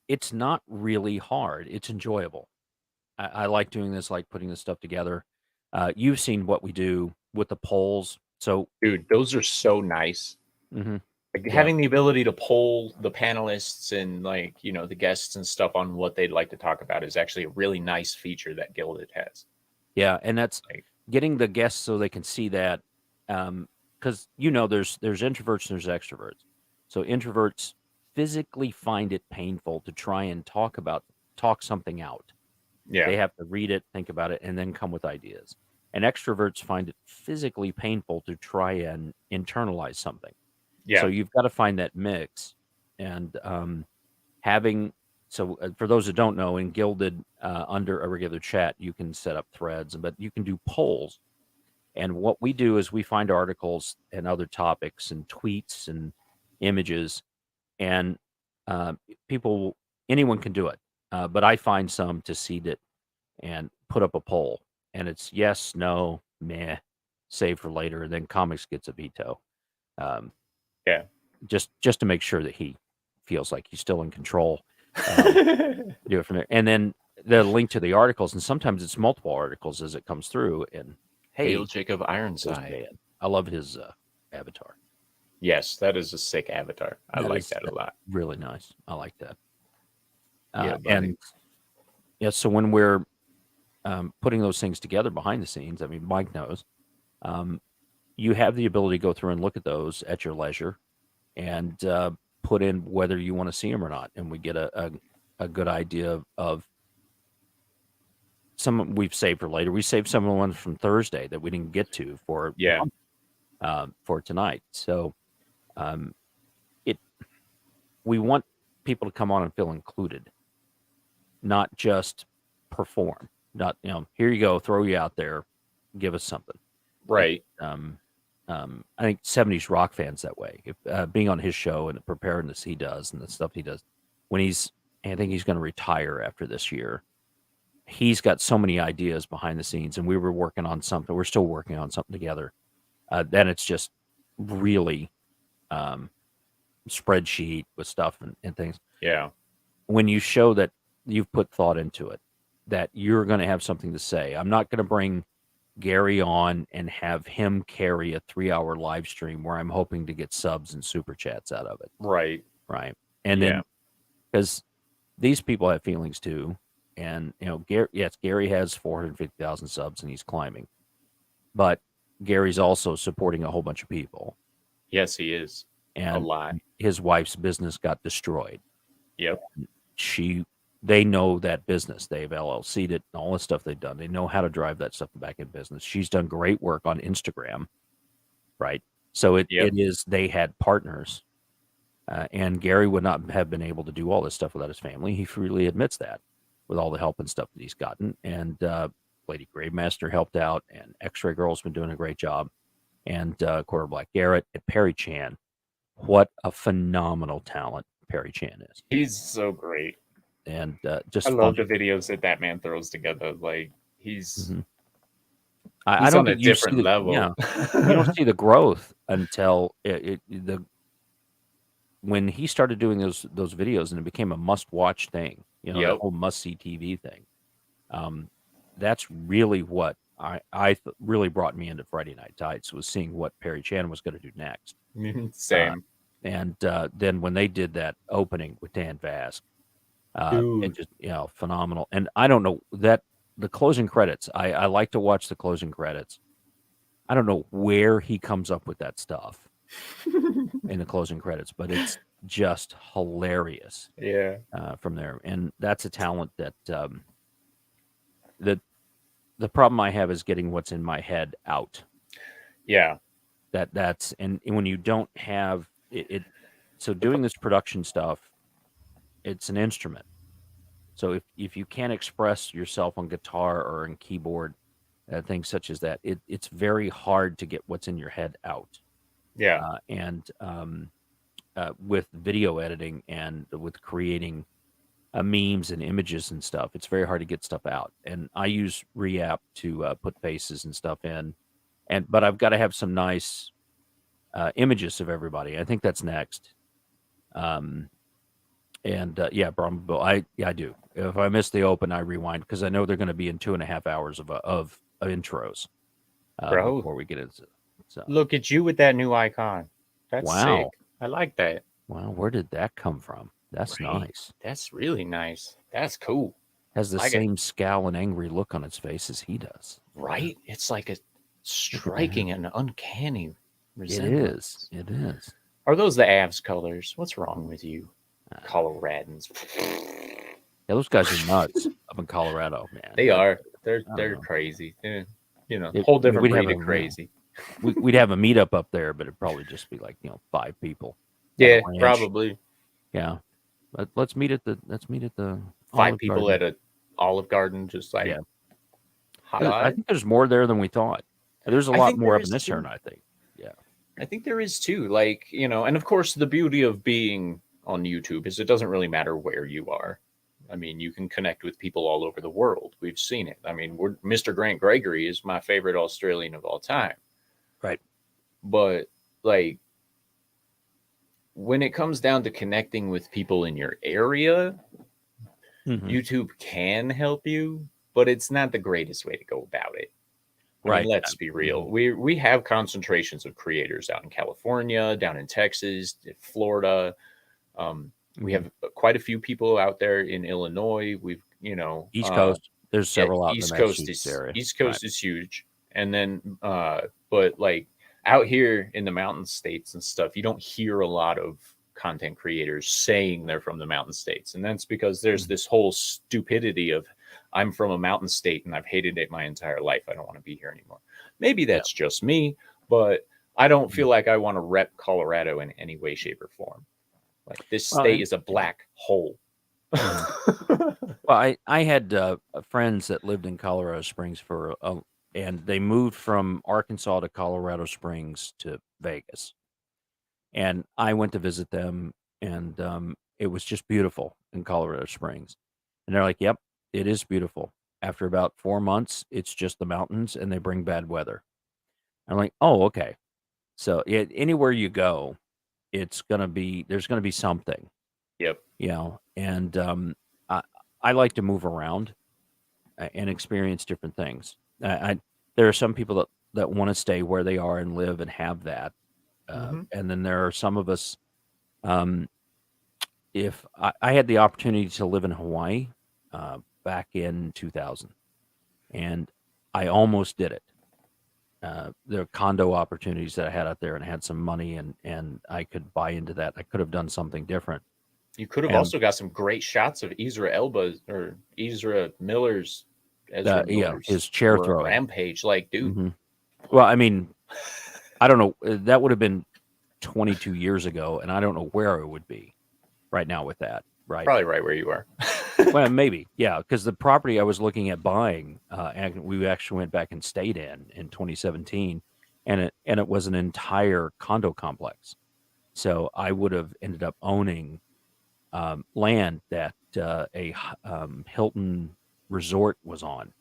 it's not really hard. It's enjoyable. I like doing this, like putting this stuff together. You've seen what we do with the polls. So, dude, those are so nice. Mm-hmm. Like having the ability to poll the panelists and the guests and stuff on what they'd like to talk about is actually a really nice feature that Gilded has. Yeah, and that's getting the guests so they can see that. Because there's introverts and there's extroverts. So introverts physically find it painful to try and talk something out. Yeah. They have to read it, think about it, and then come with ideas. And extroverts find it physically painful to try and internalize something. Yeah. So you've got to find that mix. And for those that don't know, in Gilded, under a regular chat, you can set up threads, but you can do polls. And what we do is we find articles and other topics and tweets and images, and anyone can do it. But I find some to seed it and put up a poll, and it's yes, no, meh, save for later. And then Comics gets a veto. Yeah, just to make sure that he feels like he's still in control. Do it from there, and then the link to the articles, and sometimes it's multiple articles as it comes through. And Hail Jacob Ironside. I love his avatar. Yes, that is a sick avatar. I like that a lot. Really nice. I like that. So when we're putting those things together behind the scenes, I mean, Mike knows, you have the ability to go through and look at those at your leisure and put in whether you want to see them or not. And we get a good idea of some we've saved for later. We saved some of the ones from Thursday that we didn't get to for tonight. So we want people to come on and feel included, not just perform. Not here you go, throw you out there, give us something. Right. I think 70s rock fans that way. If, being on his show and the preparedness he does and the stuff he does, I think he's going to retire after this year. he's got so many ideas behind the scenes, and we were working on something. We're still working on something together. Then it's just really um, spreadsheet with stuff and things. Yeah. When you show that you've put thought into it, that you're going to have something to say. I'm not going to bring Gary on and have him carry a 3-hour live stream where I'm hoping to get subs and super chats out of it. Right. Right. And Yeah. then because these people have feelings too. And, Gary has 450,000 subs and he's climbing. But Gary's also supporting a whole bunch of people. Yes, he is. And a lot. His wife's business got destroyed. Yep. They know that business. They've LLC'd it and all the stuff they've done. They know how to drive that stuff back in business. She's done great work on Instagram, right? So it is, they had partners. And Gary would not have been able to do all this stuff without his family. He freely admits that with all the help and stuff that he's gotten. And Lady Gravemaster helped out, and X-Ray Girl's been doing a great job. And Quarter Black Garrett and Perry Chan. What a phenomenal talent Perry Chan is. He's so great. And just I love the videos that man throws together. Like he's I don't on a think you see different level. Yeah, you don't see the growth until when he started doing those videos and it became a must-watch thing. That whole must-see TV thing. That's really what really brought me into Friday Night Tights, was seeing what Perry Chan was going to do next. Same. And then when they did that opening with Dan Vasc, it just phenomenal. And I don't know that the closing credits. I like to watch the closing credits. I don't know where he comes up with that stuff in the closing credits, but it's just hilarious. Yeah. From there, and that's a talent that the problem I have is getting what's in my head out. Yeah. That's and when you don't have it, so doing this production stuff, it's an instrument. So if you can't express yourself on guitar or in keyboard, things such as that, it's very hard to get what's in your head out. Yeah. With video editing and with creating memes and images and stuff, it's very hard to get stuff out. And I use Reapp to put faces and stuff in, but I've got to have some nice images of everybody. I think that's next. Brahma Bill. I do. If I miss the open, I rewind because I know they're going to be in 2.5 hours of intros before we get into it. So look at you with that new icon. That's sick. I like that. Wow, where did that come from? That's nice. That's really nice. That's cool. Has the same scowl and angry look on its face as he does. Right? It's like a striking and uncanny resemblance. It is. Are those the Avs colors? What's wrong with you, Coloradans? Yeah, those guys are nuts up in Colorado, man. They are. They're crazy. They're, whole different breed of crazy. We'd have a meetup up there, but it'd probably just be like 5 people. Yeah, probably. Yeah, but let's meet at the 5 people Garden. At an Olive Garden, just like I think there's more there than we thought. There's a lot more up in this turn, I think. Yeah, I think there is too. Like and of course the beauty of being on YouTube is it doesn't really matter where you are. I mean, you can connect with people all over the world. We've seen it. I mean, Mr. Grant Gregory is my favorite Australian of all time. Right. But like when it comes down to connecting with people in your area, YouTube can help you, but it's not the greatest way to go about it. I mean, let's be real. We have concentrations of creators out in California, down in Texas, Florida. We have quite a few people out there in Illinois. We've, East Coast. There's several out East in Coast the area. East Coast is huge. And then, but like out here in the mountain states and stuff, you don't hear a lot of content creators saying they're from the mountain states. And that's because there's this whole stupidity of I'm from a mountain state and I've hated it my entire life. I don't want to be here anymore. Maybe that's just me, but I don't feel like I want to rep Colorado in any way, shape, or form. Like this state is a black hole. Well, I had friends that lived in Colorado Springs and they moved from Arkansas to Colorado Springs to Vegas. And I went to visit them, and it was just beautiful in Colorado Springs. And they're like, "Yep, it is beautiful." After about 4 months, it's just the mountains, and they bring bad weather. I'm like, oh, okay. So anywhere you go, there's gonna be something, Yep. and I I like to move around and experience different things. There are some people that want to stay where they are and live and have that, Hmm. and then there are some of us. Um, if I had the opportunity to live in Hawaii back in 2000, and I almost did it. There are condo opportunities that I had out there, and I had some money, and I could buy into that. I could have done something different. You could have And also got some great shots of Ezra Elba's or Ezra his Miller's chair throwing. rampage. Like, dude, Hmm. Well, I mean, I don't know. That would have been 22 years ago, and I don't know where I would be right now with that. Right. probably right where you are. Well, maybe, yeah, because the property I was looking at buying, and we actually went back and stayed in 2017, and it was an entire condo complex. So I would have ended up owning land that Hilton resort was on.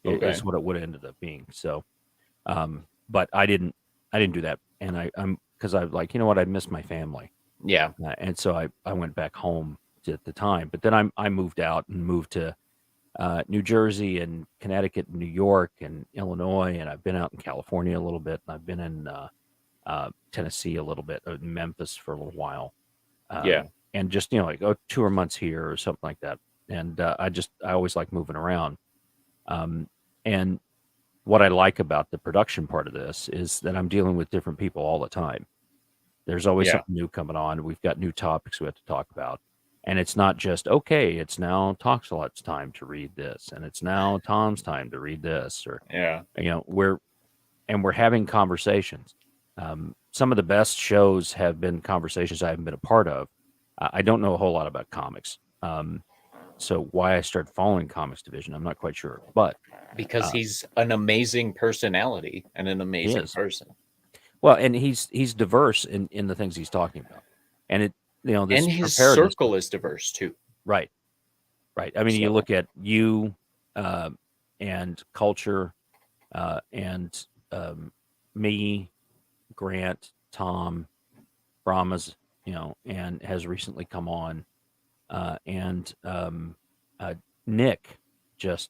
Okay. Is what it would have ended up being. So, but I didn't do that, and I'm because I was like, you know what, I miss my family. Yeah. And so I went back home at the time. But then I moved out and moved to New Jersey and Connecticut and New York and Illinois, and I've been out in California a little bit, and I've been in Tennessee a little bit, Memphis for a little while, Yeah. and just like tour months here or something like that. And I always like moving around. Um, and what I like about the production part of this is that I'm dealing with different people all the time. There's always Yeah. something new coming on. We've got new topics we have to talk about. And it's not just, okay, it's now TalksALot's time to read this, and it's now Tom's time to read this, or, Yeah. we're having conversations. Some of the best shows have been conversations I haven't been a part of. I don't know a whole lot about comics. So why I started following Comics Division, I'm not quite sure, but Because uh, he's an amazing personality and an he amazing is. person. Well, and he's diverse in the things he's talking about. And this And his preparedness circle stuff. is diverse too. Right. Right. I mean, you So look at you and culture and me, Grant, Tom, Brahmas, and has recently come on, and Nick. Just,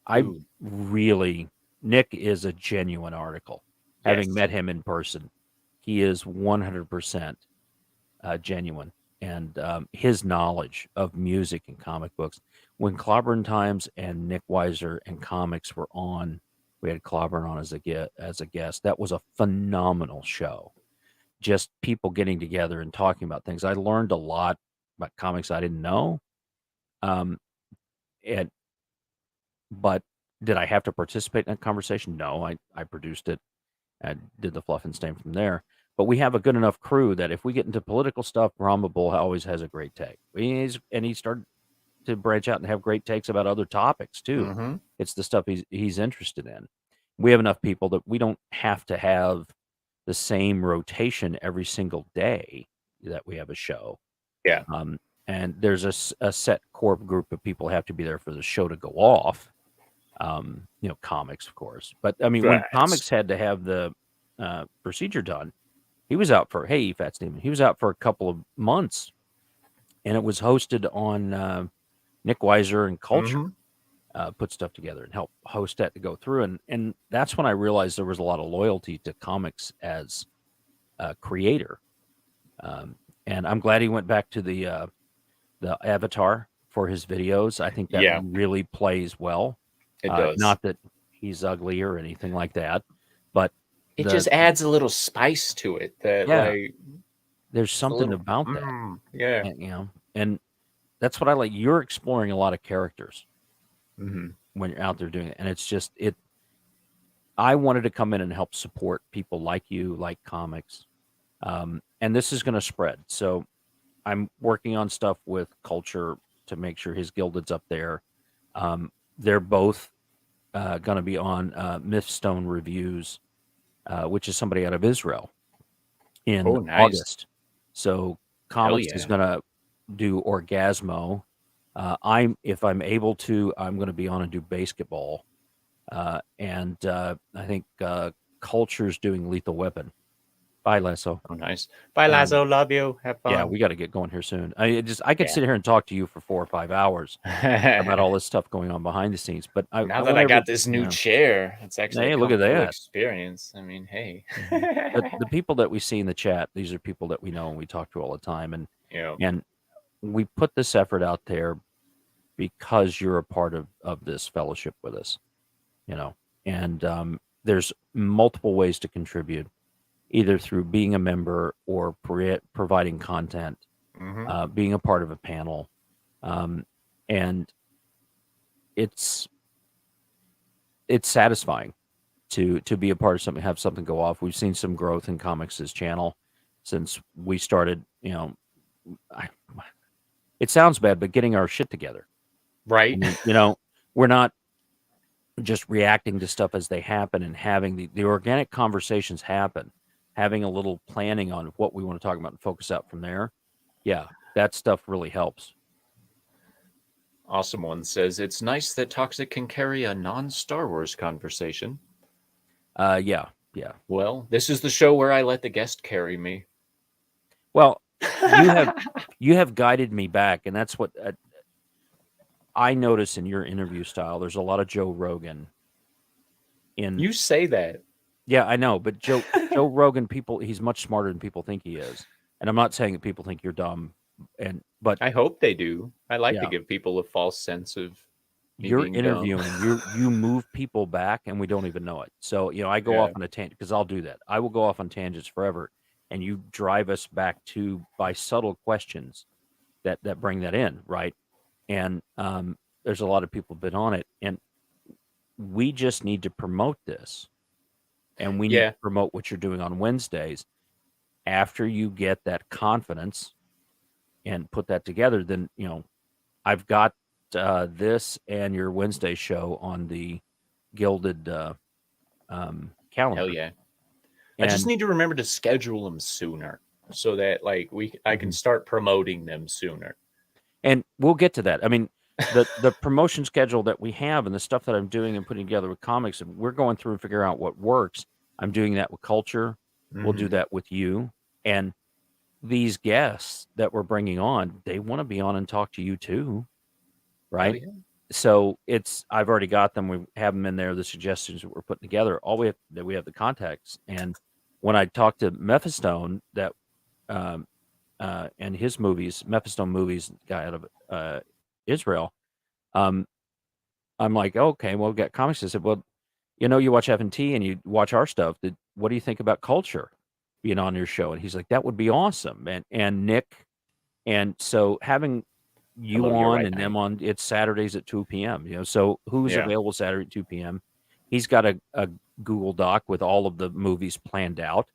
I dude, really, Nick is a genuine article. Having yes. met him in person, he is 100% genuine, and his knowledge of music and comic books. When Clobberin Times and Nick Weiser and comics were on, we had Clobberin on as a guest. That was a phenomenal show. Just people getting together and talking about things. I learned a lot about comics I didn't know. Um, and but did I have to participate in that conversation? No, I produced it and did the fluff and stain from there. But we have a good enough crew that if we get into political stuff, Brahma Bull always has a great take. He started to branch out and have great takes about other topics too. Mm-hmm. It's the stuff he's interested in. We have enough people that we don't have to have the same rotation every single day that we have a show. Yeah. And there's a set core group of people have to be there for the show to go off. Comics, of course. But I mean, when Right. comics had to have the procedure done, he was out for, hey, Fat Steven, he was out for a couple of months, and it was hosted on Nick Weiser and Culture Mm-hmm. put stuff together and help host that to go through. And that's when I realized there was a lot of loyalty to comics as a creator. And I'm glad he went back to the avatar for his videos. I think that Yeah, really plays well. it does. Not that he's ugly or anything like that, but It the just adds a little spice to it that yeah, like there's just a something little about that, yeah. and that's what I like. You're exploring a lot of characters Mm-hmm. when you're out there doing it, and it's just it. I wanted to come in and help support people like you, like comics, and this is going to spread. So I'm working on stuff with Culture to make sure his Gilded's up there. They're both going to be on Mythstone Reviews, which is somebody out of Israel, in Oh, nice. August. So Hell Comics is yeah. going to do Orgasmo, If I'm able to, I'm going to be on and do basketball. And I think Culture's doing Lethal Weapon. Bye, Lasso. Oh, nice. Bye, Lazo. Love you. Have Yeah, fun. we got to get going here soon. I could Yeah. sit here and talk to you for 4 or 5 hours about all this stuff going on behind the scenes. But I Now that want I got this new chair, it's actually Hey, a look at comfortable that. experience. I mean, hey. the people that we see in the chat, these are people that we know and we talk to all the time, Yeah. and we put this effort out there because you're a part of this fellowship with us, and there's multiple ways to contribute, either through being a member or providing content, Mm-hmm. being a part of a panel, and it's satisfying to be a part of something, have something go off. We've seen some growth in Comics' channel since we started. I, it sounds bad, but getting our shit together. I Right. mean, we're not just reacting to stuff as they happen and having the organic conversations happen, having a little planning on what we want to talk about and focus out from there. Yeah, that stuff really helps. Awesome One says it's nice that Toxic can carry a non-Star Wars conversation. Yeah. Well, this is the show where I let the guest carry me. Well, you have guided me back, and that's what I notice in your interview style. There's a lot of Joe Rogan. You say that. Yeah, I know, but Joe Rogan, he's much smarter than people think he is. And I'm not saying that people think you're dumb, but I hope they do. I like to Yeah. give people a false sense of me you're being interviewing, dumb. you move people back, and we don't even know it. So I go off Yeah. on a tangent because I'll do that. I will go off on tangents forever, and you drive us back by subtle questions that bring that in, right? And there's a lot of people been on it, and we just need to promote this, and we need Yeah. to promote what you're doing on Wednesdays. After you get that confidence and put that together, then I've got this and your Wednesday show on the Gilded calendar. Hell yeah. I just And need to remember to schedule them sooner so that I can start promoting them sooner. and we'll get to that. I mean, the promotion schedule that we have and the stuff that I'm doing and putting together with comics, and we're going through and figuring out what works. I'm doing that with Culture. We'll do Mhm. that with you. And these guests that we're bringing on, they want to be on and talk to you too, Hell right? yeah. So I've already got them. We have them in there. The suggestions that we're putting together. We have the contacts. And when I talked to Mephistone, that and his movies, Mephistone movies, guy out of Israel, um, I'm like, okay, well, we've got comics. I said, well, you watch F&T and you watch our stuff. What do you think about Culture being on your show? And he's like, that would be awesome. And Nick, and so having you Hello, you're on right, and them Night. on, it's Saturdays at 2 p.m. So who's Yeah. available Saturday at 2 p.m.? He's got a Google Doc with all of the movies planned out.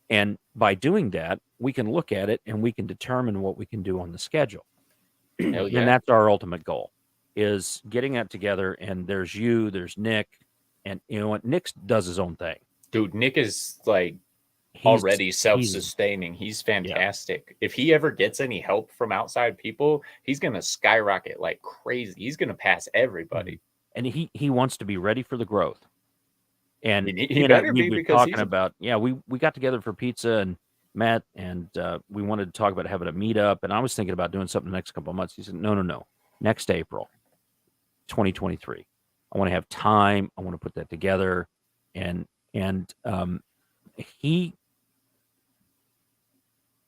And by doing that, we can look at it and we can determine what we can do on the schedule. Hell And yeah. that's our ultimate goal, is getting that together. And there's you, there's Nick, and you know what? Nick does his own thing. Dude, Nick is He's already self-sustaining. He's fantastic. If he ever gets any help from outside people, he's gonna skyrocket like crazy. He's gonna pass everybody. And he wants to be ready for the growth. And He and I, better we be were because talking he's about, we got together for pizza and Matt, and we wanted to talk about having a meetup. And I was thinking about doing something the next couple of months. He said, no, next April, 2023. I want to have time. I want to put that together. And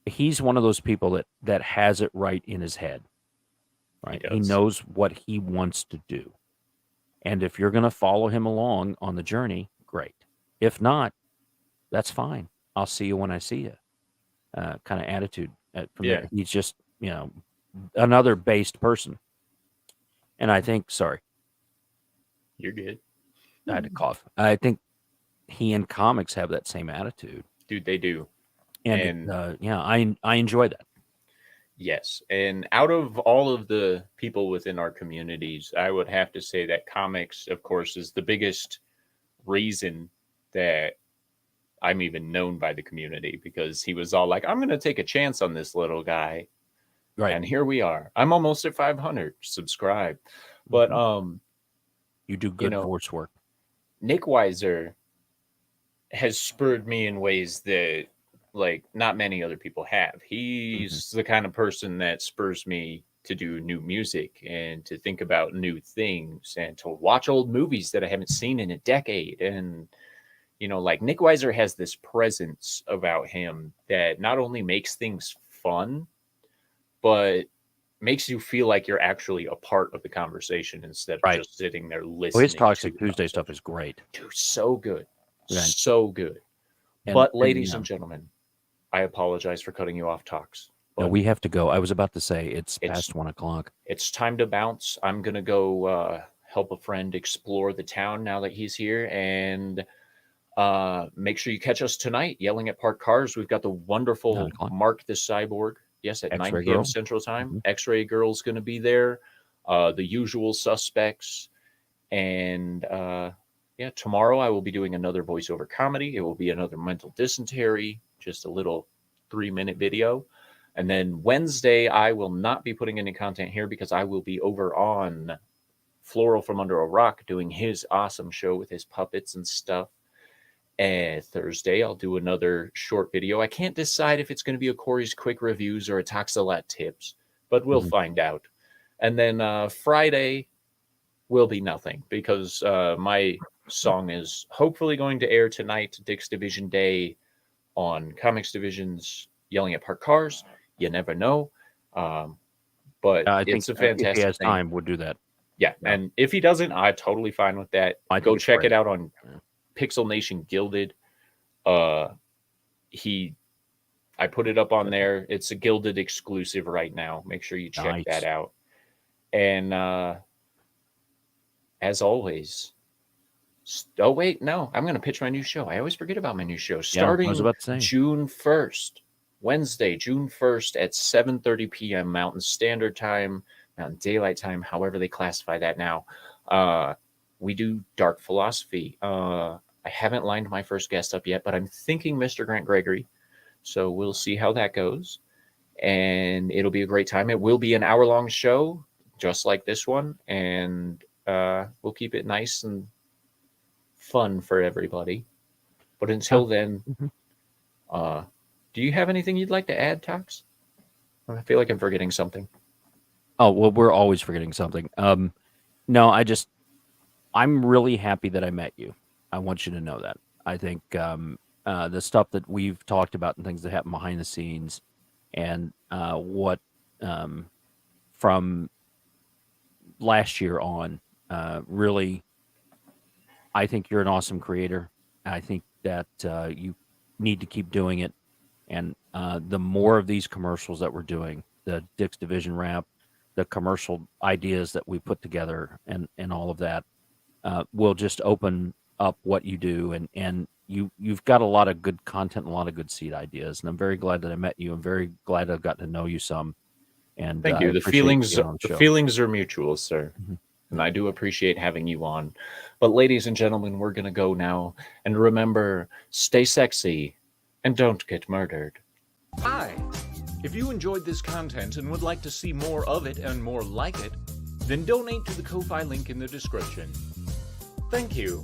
he's one of those people that has it right in his head, right? He does. knows what he wants to do. And if you're going to follow him along on the journey, great. If not, that's fine. I'll see you when I see you. Kind of attitude from Yeah. there. He's just, another based person. And I think, sorry, You're good. I had to cough. I think he and comics have that same attitude. Dude, they do. And I enjoy that. Yes. And out of all of the people within our communities, I would have to say that comics, of course, is the biggest reason that I'm even known by the community, because he was all like, I'm going to take a chance on this little guy. Right. And here we are. I'm almost at 500 subscribed. But you do good voice work. Nick Weiser has spurred me in ways that like not many other people have. He's the kind of person that spurs me to do new music and to think about new things and to watch old movies that I haven't seen in a decade. And like Nick Weiser has this presence about him that not only makes things fun, but makes you feel like you're actually a part of the conversation instead of just sitting there listening. Well, his Toxic Tuesday stuff is great. Dude, so good. Right. So good. But ladies and gentlemen, I apologize for cutting you off, Talks. No, we have to go. I was about to say it's past 1 o'clock. It's time to bounce. I'm going to go help a friend explore the town now that he's here. And make sure you catch us tonight, Yelling at Parked Cars. We've got the wonderful Mark the Cyborg. Yes, at 9 p.m. Central Time. X-Ray Girl's going to be there. The usual suspects. And tomorrow I will be doing another voiceover comedy. It will be another mental dysentery, just a little 3-minute video. And then Wednesday, I will not be putting any content here because I will be over on Floral from Under a Rock doing his awesome show with his puppets and stuff. And Thursday, I'll do another short video. I can't decide if it's going to be a Corey's Quick Reviews or a TalksALot Tips, but we'll find out. And then Friday will be nothing because my song is hopefully going to air tonight, Dick's Division Day, on Comics Division's Yelling at Parked Cars. You never know. But I think it's a fantastic if he has thing. time, we'll do that. Yeah, and if he doesn't, I'm totally fine with that. Go check it out on Pixel Nation Gilded. I put it up on there. It's a Gilded exclusive right now. Make sure you check that out. And as always, oh wait, no, I'm going to pitch my new show. I always forget about my new show. Starting June 1st, Wednesday, June 1st at 7:30 p.m. Mountain Standard Time, Mountain Daylight Time, however they classify that now. We do dark philosophy. I haven't lined my first guest up yet, but I'm thinking Mr. Grant Gregory. So we'll see how that goes. And it'll be a great time. It will be an hour-long show, just like this one. And we'll keep it nice and fun for everybody. But until then, do you have anything you'd like to add, Tox? I feel like I'm forgetting something. Oh, well, we're always forgetting something. No, I'm really happy that I met you. I want you to know that. I think the stuff that we've talked about and things that happen behind the scenes and what from last year on, really, I think you're an awesome creator. I think that you need to keep doing it. And the more of these commercials that we're doing, the Dick's Division wrap, the commercial ideas that we put together and all of that will just open up what you do. And you've got a lot of good content and a lot of good seed ideas. And I'm very glad that I met you. I'm very glad I've gotten to know you some. And thank you. The feelings are mutual, sir. And I do appreciate having you on. But ladies and gentlemen, we're going to go now. And remember, stay sexy and don't get murdered. Hi. If you enjoyed this content and would like to see more of it and more like it, then donate to the Ko-Fi link in the description. Thank you.